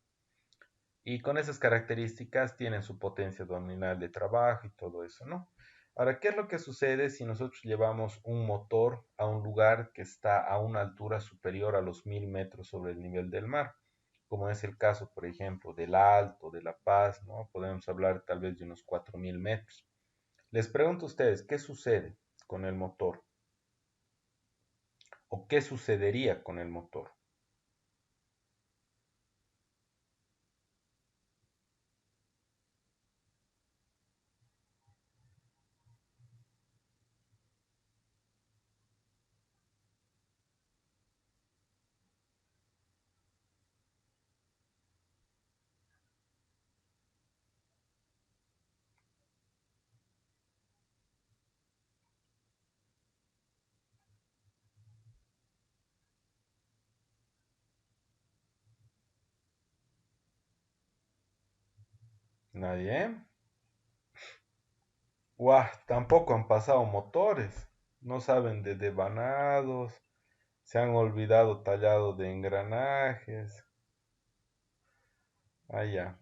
Y con esas características tienen su potencia nominal de trabajo y todo eso, ¿no? Ahora, ¿qué es lo que sucede si nosotros llevamos un motor a un lugar que está a una altura superior a los 1000 metros sobre el nivel del mar? Como es el caso, por ejemplo, del Alto, de La Paz, ¿no? Podemos hablar tal vez de unos 4000 metros. Les pregunto a ustedes, ¿qué sucede con el motor? ¿O qué sucedería con el motor? ¿Nadie? ¡Guau! Tampoco han pasado motores. No saben de devanados. Se han olvidado tallado de engranajes. Ah, ya.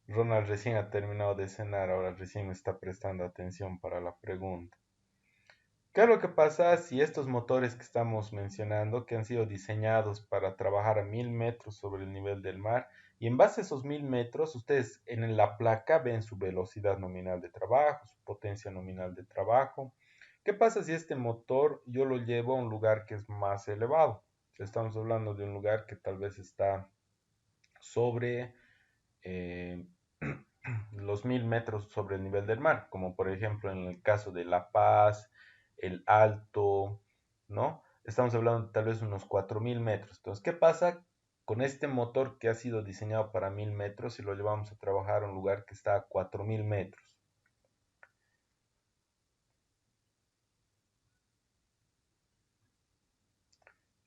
Ronald recién ha terminado de cenar. Ahora recién me está prestando atención para la pregunta. ¿Qué es lo que pasa si estos motores que estamos mencionando, que han sido diseñados para trabajar a 1000 metros sobre el nivel del mar, y en base a esos 1000 metros, ustedes en la placa ven su velocidad nominal de trabajo, su potencia nominal de trabajo? ¿Qué pasa si este motor yo lo llevo a un lugar que es más elevado? Estamos hablando de un lugar que tal vez está sobre eh, los 1000 metros sobre el nivel del mar, como por ejemplo en el caso de La Paz, el Alto, ¿no? Estamos hablando de tal vez unos 4000 metros. Entonces, ¿qué pasa con este motor que ha sido diseñado para 1000 metros y lo llevamos a trabajar a un lugar que está a 4000 metros?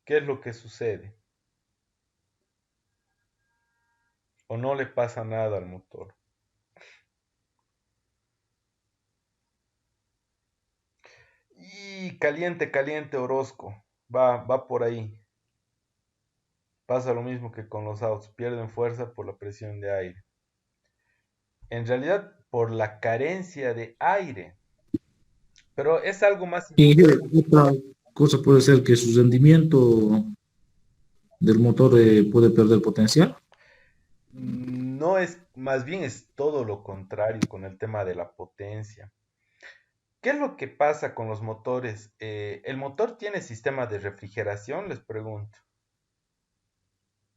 ¿Qué es lo que sucede? ¿O no le pasa nada al motor? Y caliente, caliente Orozco. Va por ahí. Pasa lo mismo que con los autos, pierden fuerza por la presión de aire. En realidad, por la carencia de aire. Pero es algo más. Y otra cosa puede ser que su rendimiento del motor puede perder potencial. No es, más bien es todo lo contrario con el tema de la potencia. ¿Qué es lo que pasa con los motores? ¿El motor tiene sistema de refrigeración? Les pregunto.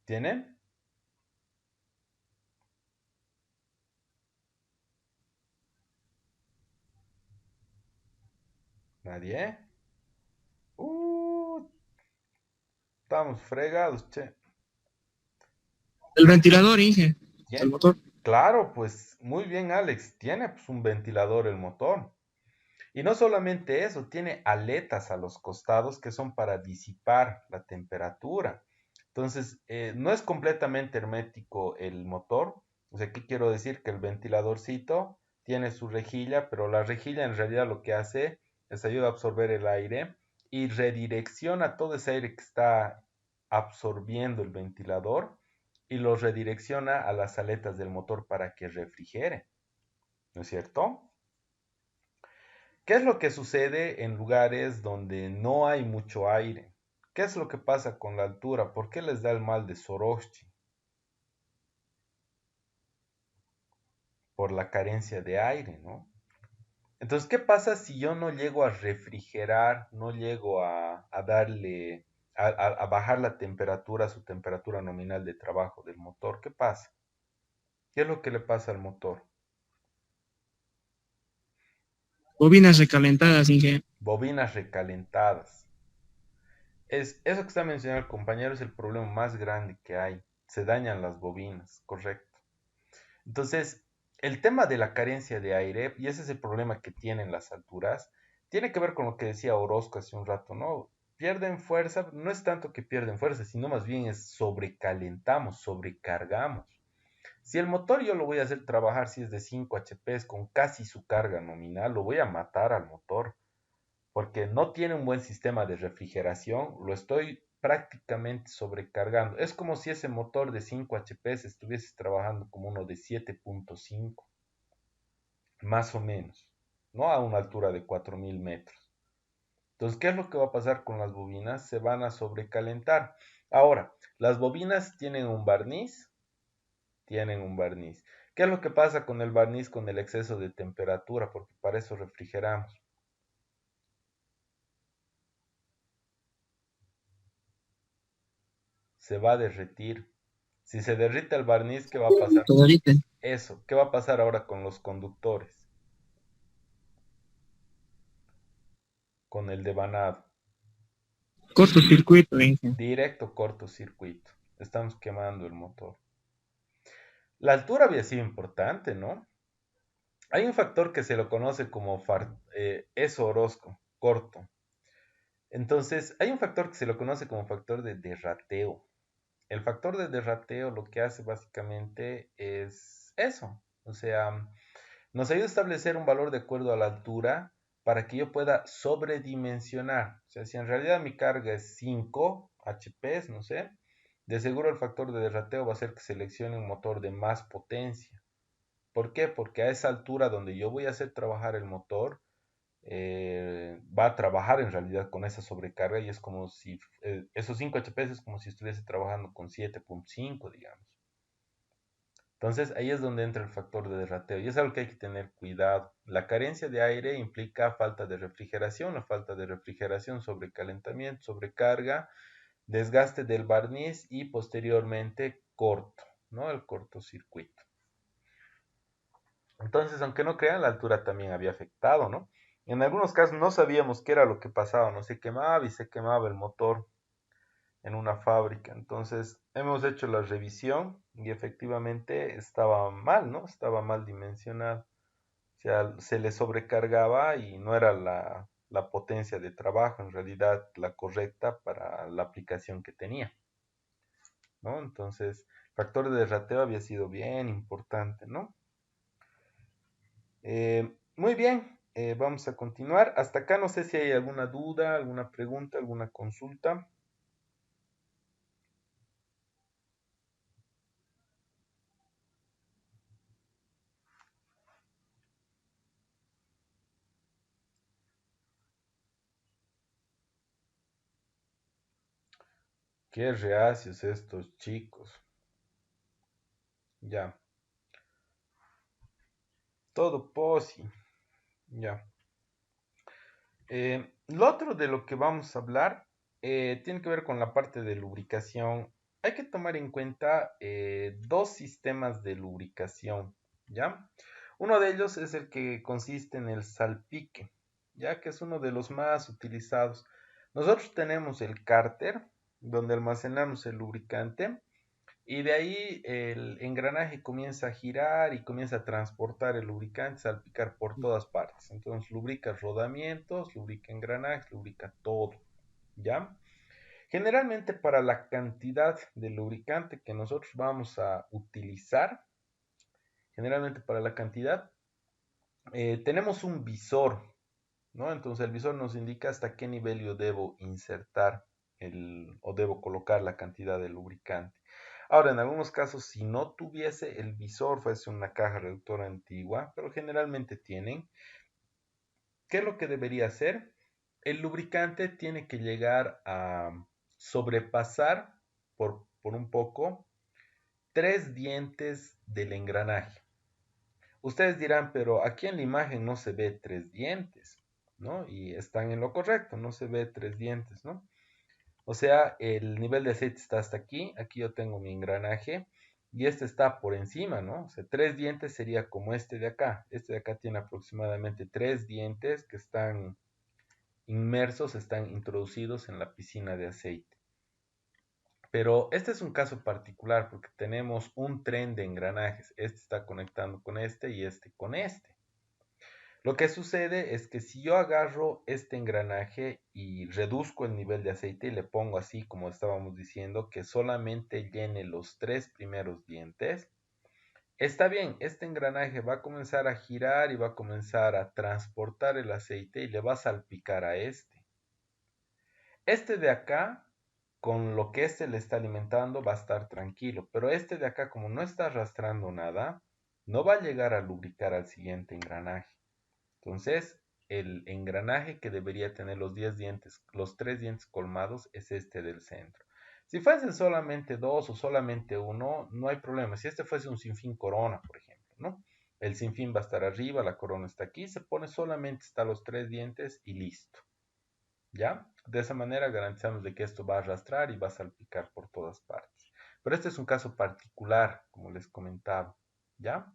¿Tiene? ¿Nadie? Uh, estamos fregados, che. El ventilador, Inge, el ¿Tiene? motor. Claro, pues muy bien, Alex. Tiene pues, un ventilador el motor. Y no solamente eso, tiene aletas a los costados que son para disipar la temperatura. Entonces, no es completamente hermético el motor. O sea, ¿qué quiero decir? Que el ventiladorcito tiene su rejilla, pero la rejilla en realidad lo que hace es ayuda a absorber el aire y redirecciona todo ese aire que está absorbiendo el ventilador y lo redirecciona a las aletas del motor para que refrigere. ¿No es cierto? ¿Qué es lo que sucede en lugares donde no hay mucho aire? ¿Qué es lo que pasa con la altura? ¿Por qué les da el mal de Soroche? por la carencia de aire, ¿no? Entonces, ¿qué pasa si yo no llego a refrigerar, no llego a darle, a bajar la temperatura, su temperatura nominal de trabajo del motor? ¿Qué pasa? ¿Qué es lo que le pasa al motor? Bobinas recalentadas, Inge. Bobinas recalentadas. Eso que está mencionando el compañero es el problema más grande que hay. Se dañan las bobinas, correcto. Entonces, el tema de la carencia de aire, y ese es el problema que tienen las alturas, tiene que ver con lo que decía Orozco hace un rato, ¿no? Pierden fuerza, no es tanto que pierden fuerza, sino más bien es sobrecalentamos, sobrecargamos. Si el motor yo lo voy a hacer trabajar, si es de 5 HP con casi su carga nominal, lo voy a matar al motor porque no tiene un buen sistema de refrigeración, lo estoy prácticamente sobrecargando. Es como si ese motor de 5 HP estuviese trabajando como uno de 7.5, más o menos, ¿no? A una altura de 4000 metros. Entonces, ¿qué es lo que va a pasar con las bobinas? Se van a sobrecalentar. Ahora, las bobinas tienen un barniz, tienen un barniz. ¿Qué es lo que pasa con el barniz con el exceso de temperatura? Porque para eso refrigeramos. Se va a derretir. Si se derrite el barniz, ¿qué va a pasar? Ahorita. Eso, ¿qué va a pasar ahora con los conductores? Con el devanado. Cortocircuito, Inge. Directo cortocircuito. Estamos quemando el motor. La altura había sido importante, ¿no? Hay un factor que se lo conoce como eso Orozco, corto. Entonces, hay un factor que se lo conoce como factor de derrateo. El factor de derrateo lo que hace básicamente es eso. O sea, nos ayuda a establecer un valor de acuerdo a la altura para que yo pueda sobredimensionar. O sea, si en realidad mi carga es 5 HP, no sé, de seguro el factor de derrateo va a ser que seleccione un motor de más potencia. ¿Por qué? Porque a esa altura donde yo voy a hacer trabajar el motor, va a trabajar en realidad con esa sobrecarga y es como si esos 5 HP es como si estuviese trabajando con 7.5, digamos. Entonces ahí es donde entra el factor de derrateo y es algo que hay que tener cuidado. La carencia de aire implica falta de refrigeración, la falta de refrigeración, sobrecalentamiento, sobrecarga, desgaste del barniz y posteriormente corto, ¿no? El cortocircuito. Entonces, aunque no crean, la altura también había afectado, ¿no? En algunos casos no sabíamos qué era lo que pasaba, no se quemaba y se quemaba el motor en una fábrica. Entonces, hemos hecho la revisión y efectivamente estaba mal, ¿no? Estaba mal dimensionado. O sea, se le sobrecargaba y no era la potencia de trabajo, en realidad la correcta para la aplicación que tenía, ¿no? Entonces, el factor de derrateo había sido bien importante, ¿no? Muy bien, vamos a continuar. Hasta acá no sé si hay alguna duda, alguna pregunta, alguna consulta. Qué reacios estos chicos. Ya, todo posi. Ya. Lo otro de lo que vamos a hablar tiene que ver con la parte de lubricación. Hay que tomar en cuenta dos sistemas de lubricación, ¿ya? Uno de ellos es el que consiste en el salpique, ya que es uno de los más utilizados. Nosotros tenemos el cárter, donde almacenamos el lubricante, y de ahí el engranaje comienza a girar y comienza a transportar el lubricante, salpicar por todas partes. Entonces lubrica rodamientos, lubrica engranajes, lubrica todo, ¿ya? Generalmente para la cantidad de lubricante que nosotros vamos a utilizar, generalmente para la cantidad, tenemos un visor, ¿no? Entonces el visor nos indica hasta qué nivel yo debo insertar o debo colocar la cantidad de lubricante. Ahora, en algunos casos, si no tuviese el visor, fuese una caja reductora antigua, pero generalmente tienen, ¿qué es lo que debería hacer? El lubricante tiene que llegar a sobrepasar por un poco 3 dientes del engranaje. Ustedes dirán, pero aquí en la imagen no se ve tres dientes, ¿no? Y están en lo correcto, no se ve tres dientes, ¿no? O sea, el nivel de aceite está hasta aquí, aquí yo tengo mi engranaje y este está por encima, ¿no? O sea, tres dientes sería como este de acá tiene aproximadamente tres dientes que están inmersos, están introducidos en la piscina de aceite. Pero este es un caso particular porque tenemos un tren de engranajes. Este está conectando con este y este con este. Lo que sucede es que si yo agarro este engranaje y reduzco el nivel de aceite y le pongo así como estábamos diciendo, que solamente llene los tres primeros dientes, está bien, este engranaje va a comenzar a girar y va a comenzar a transportar el aceite y le va a salpicar a este. Este de acá, con lo que este le está alimentando, va a estar tranquilo, pero este de acá, como no está arrastrando nada, no va a llegar a lubricar al siguiente engranaje. Entonces, el engranaje que debería tener los 10 dientes, los 3 dientes colmados, es este del centro. Si fuesen solamente dos o solamente uno, no hay problema. Si este fuese un sinfín corona, por ejemplo, ¿no? El sinfín va a estar arriba, la corona está aquí, se pone solamente hasta los 3 dientes y listo. ¿Ya? De esa manera garantizamos de que esto va a arrastrar y va a salpicar por todas partes. Pero este es un caso particular, como les comentaba. ¿Ya?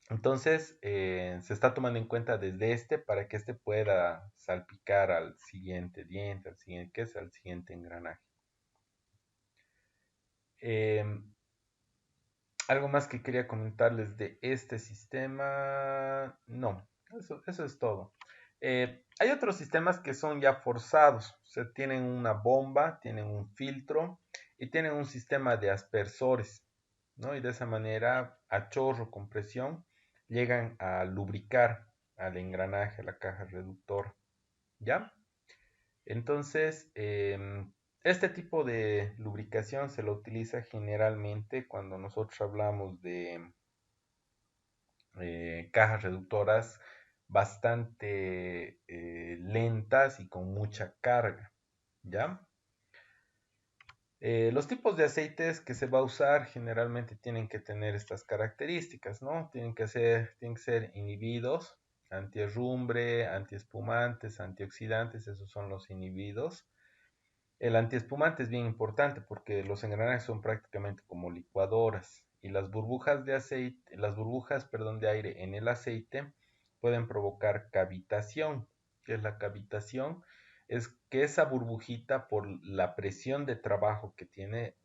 Entonces, se está tomando en cuenta desde este para que este pueda salpicar al siguiente diente, al siguiente, ¿qué es? Al siguiente engranaje. Algo más que quería comentarles de este sistema. No, eso es todo. Hay otros sistemas que son ya forzados. O sea, tienen una bomba, tienen un filtro y tienen un sistema de aspersores, ¿no? Y de esa manera, a chorro, con presión, llegan a lubricar al engranaje, a la caja reductora, ¿ya? Entonces, este tipo de lubricación se lo utiliza generalmente cuando nosotros hablamos de cajas reductoras bastante lentas y con mucha carga, ¿ya? Los tipos de aceites que se va a usar generalmente tienen que tener estas características, ¿no? Tienen que ser inhibidos, antirrumbre, antiespumantes, antioxidantes, esos son los inhibidos. El antiespumante es bien importante porque los engranajes son prácticamente como licuadoras y las burbujas de aceite, las burbujas, perdón, de aire en el aceite pueden provocar cavitación. ¿Qué es la cavitación? Es que esa burbujita por la presión de trabajo que tiene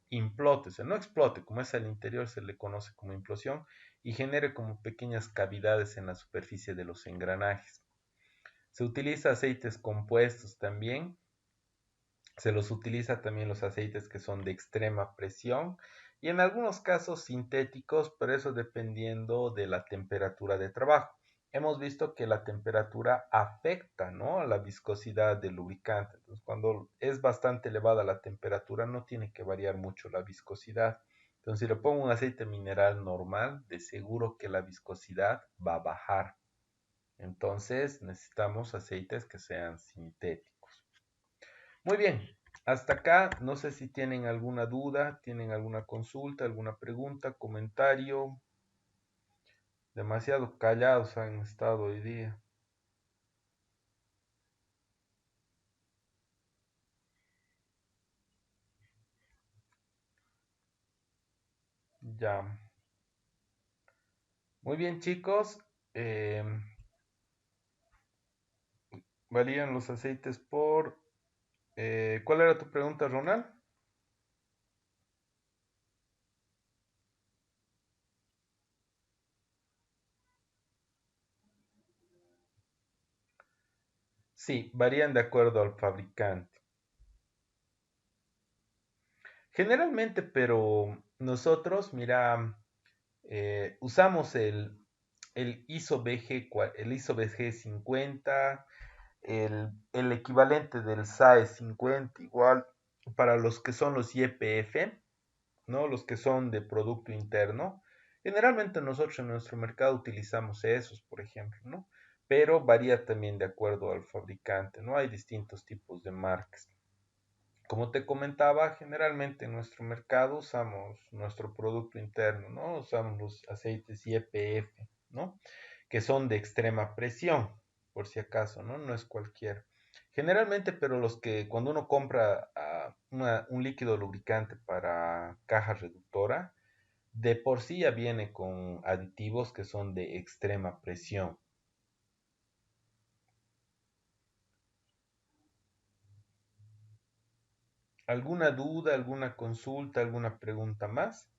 implote, o sea, no explote, como es al interior se le conoce como implosión y genere como pequeñas cavidades en la superficie de los engranajes. Se utiliza aceites compuestos también. Se los utiliza también los aceites que son de extrema presión y en algunos casos sintéticos, pero eso dependiendo de la temperatura de trabajo. Hemos visto que la temperatura afecta, ¿no?, a la viscosidad del lubricante. Entonces, cuando es bastante elevada la temperatura, no tiene que variar mucho la viscosidad. Entonces, si le pongo un aceite mineral normal, de seguro que la viscosidad va a bajar. Entonces, necesitamos aceites que sean sintéticos. Muy bien, hasta acá no sé si tienen alguna duda, tienen alguna consulta, alguna pregunta, comentario. Demasiado callados han estado hoy día. Ya. Muy bien, chicos. eh, Varían los aceites por... ¿cuál era tu pregunta, Ronald? Sí, varían de acuerdo al fabricante. Generalmente, pero nosotros, mira, usamos el ISO BG, el ISO BG 50, el equivalente del SAE 50, igual para los que son los YPF, ¿no? Los que son de Producto Interno. Generalmente nosotros en nuestro mercado utilizamos esos, por ejemplo, ¿no? Pero varía también de acuerdo al fabricante, ¿no? Hay distintos tipos de marcas. Como te comentaba, generalmente en nuestro mercado usamos nuestro producto interno, ¿no? Usamos los aceites YPF, ¿no? Que son de extrema presión, por si acaso, ¿no? No es cualquiera. Generalmente, pero los que cuando uno compra un líquido lubricante para caja reductora, de por sí ya viene con aditivos que son de extrema presión. ¿Alguna duda, alguna consulta, alguna pregunta más?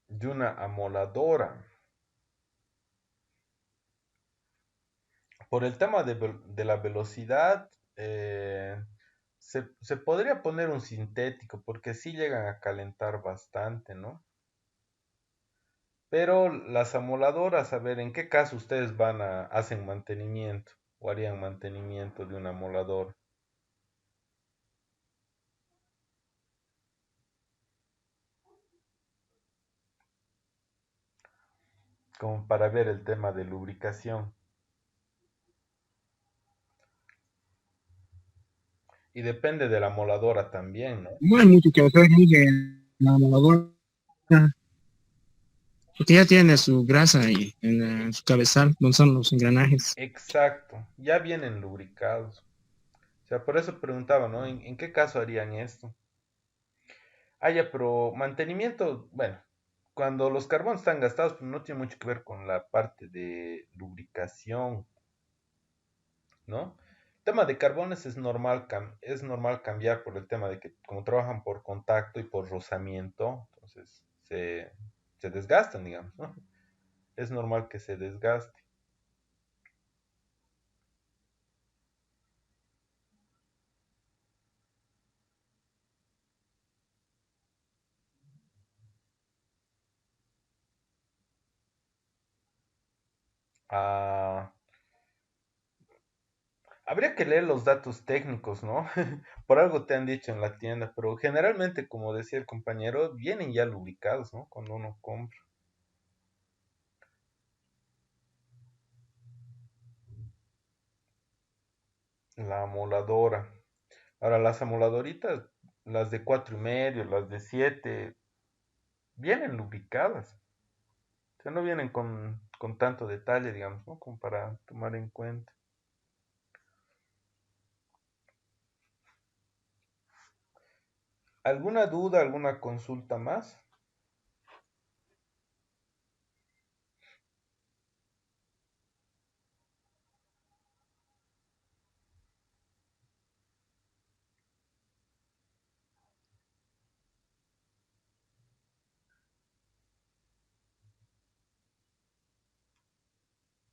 De una amoladora. Por el tema de la velocidad, se podría poner un sintético, porque sí llegan a calentar bastante, ¿no? Pero las amoladoras, a ver, ¿en qué caso ustedes hacen mantenimiento o harían mantenimiento de una amoladora? Como para ver el tema de lubricación. Y depende de la moladora también, ¿no? No hay mucho que hacer, Miguel, en la lavadora, porque ya tiene su grasa ahí en su cabezal, donde son los engranajes. Exacto, ya vienen lubricados. O sea, por eso preguntaba, ¿no? ¿En qué caso harían esto? Ah, ya, pero mantenimiento, bueno, cuando los carbones están gastados, pues no tiene mucho que ver con la parte de lubricación, ¿no? El tema de carbones es normal cambiar por el tema de que como trabajan por contacto y por rozamiento, entonces se desgastan, digamos, ¿no? Es normal que se desgaste. Ah, habría que leer los datos técnicos, ¿no? Por algo te han dicho en la tienda, pero generalmente, como decía el compañero, vienen ya lubricados, ¿no? Cuando uno compra la amoladora. Ahora, las amoladoritas, las de 4,5, las de 7, vienen lubricadas. O sea, no vienen con tanto detalle, digamos, ¿no? Como para tomar en cuenta. ¿Alguna duda, alguna consulta más?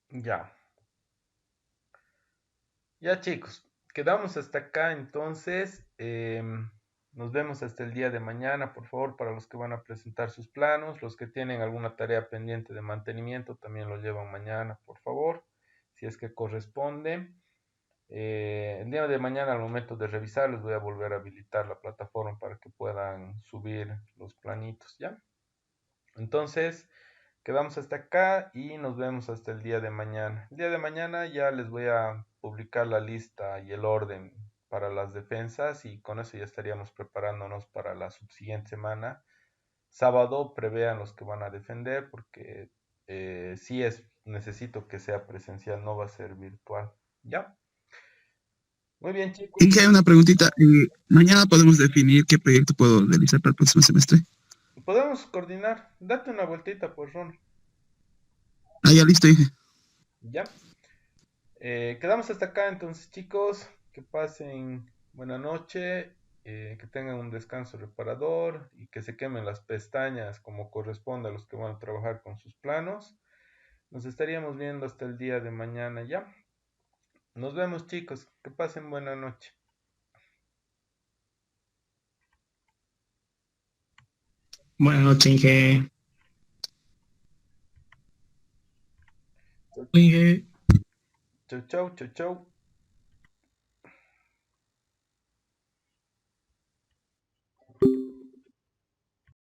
Ya. Ya chicos, quedamos hasta acá entonces. Nos vemos hasta el día de mañana, por favor, para los que van a presentar sus planos. Los que tienen alguna tarea pendiente de mantenimiento también lo llevan mañana, por favor, si es que corresponde. El día de mañana, al momento de revisar, les voy a volver a habilitar la plataforma para que puedan subir los planitos, ¿ya? Entonces, quedamos hasta acá y nos vemos hasta el día de mañana. El día de mañana ya les voy a publicar la lista y el orden para las defensas y con eso ya estaríamos preparándonos para la subsiguiente semana. Sábado prevean los que van a defender porque sí necesito que sea presencial, no va a ser virtual. ¿Ya? Muy bien, chicos. Y que hay una preguntita. Mañana podemos definir qué proyecto puedo realizar para el próximo semestre. Podemos coordinar. Date una vueltita, por Ron. Ah, ya listo, dije. ¿Ya? Quedamos hasta acá entonces, chicos. Que pasen buena noche, que tengan un descanso reparador y que se quemen las pestañas como corresponde a los que van a trabajar con sus planos. Nos estaríamos viendo hasta el día de mañana ya. Nos vemos, chicos. Que pasen buena noche. Buenas noches, Inge. Chau, Inge. chau, chau, chau.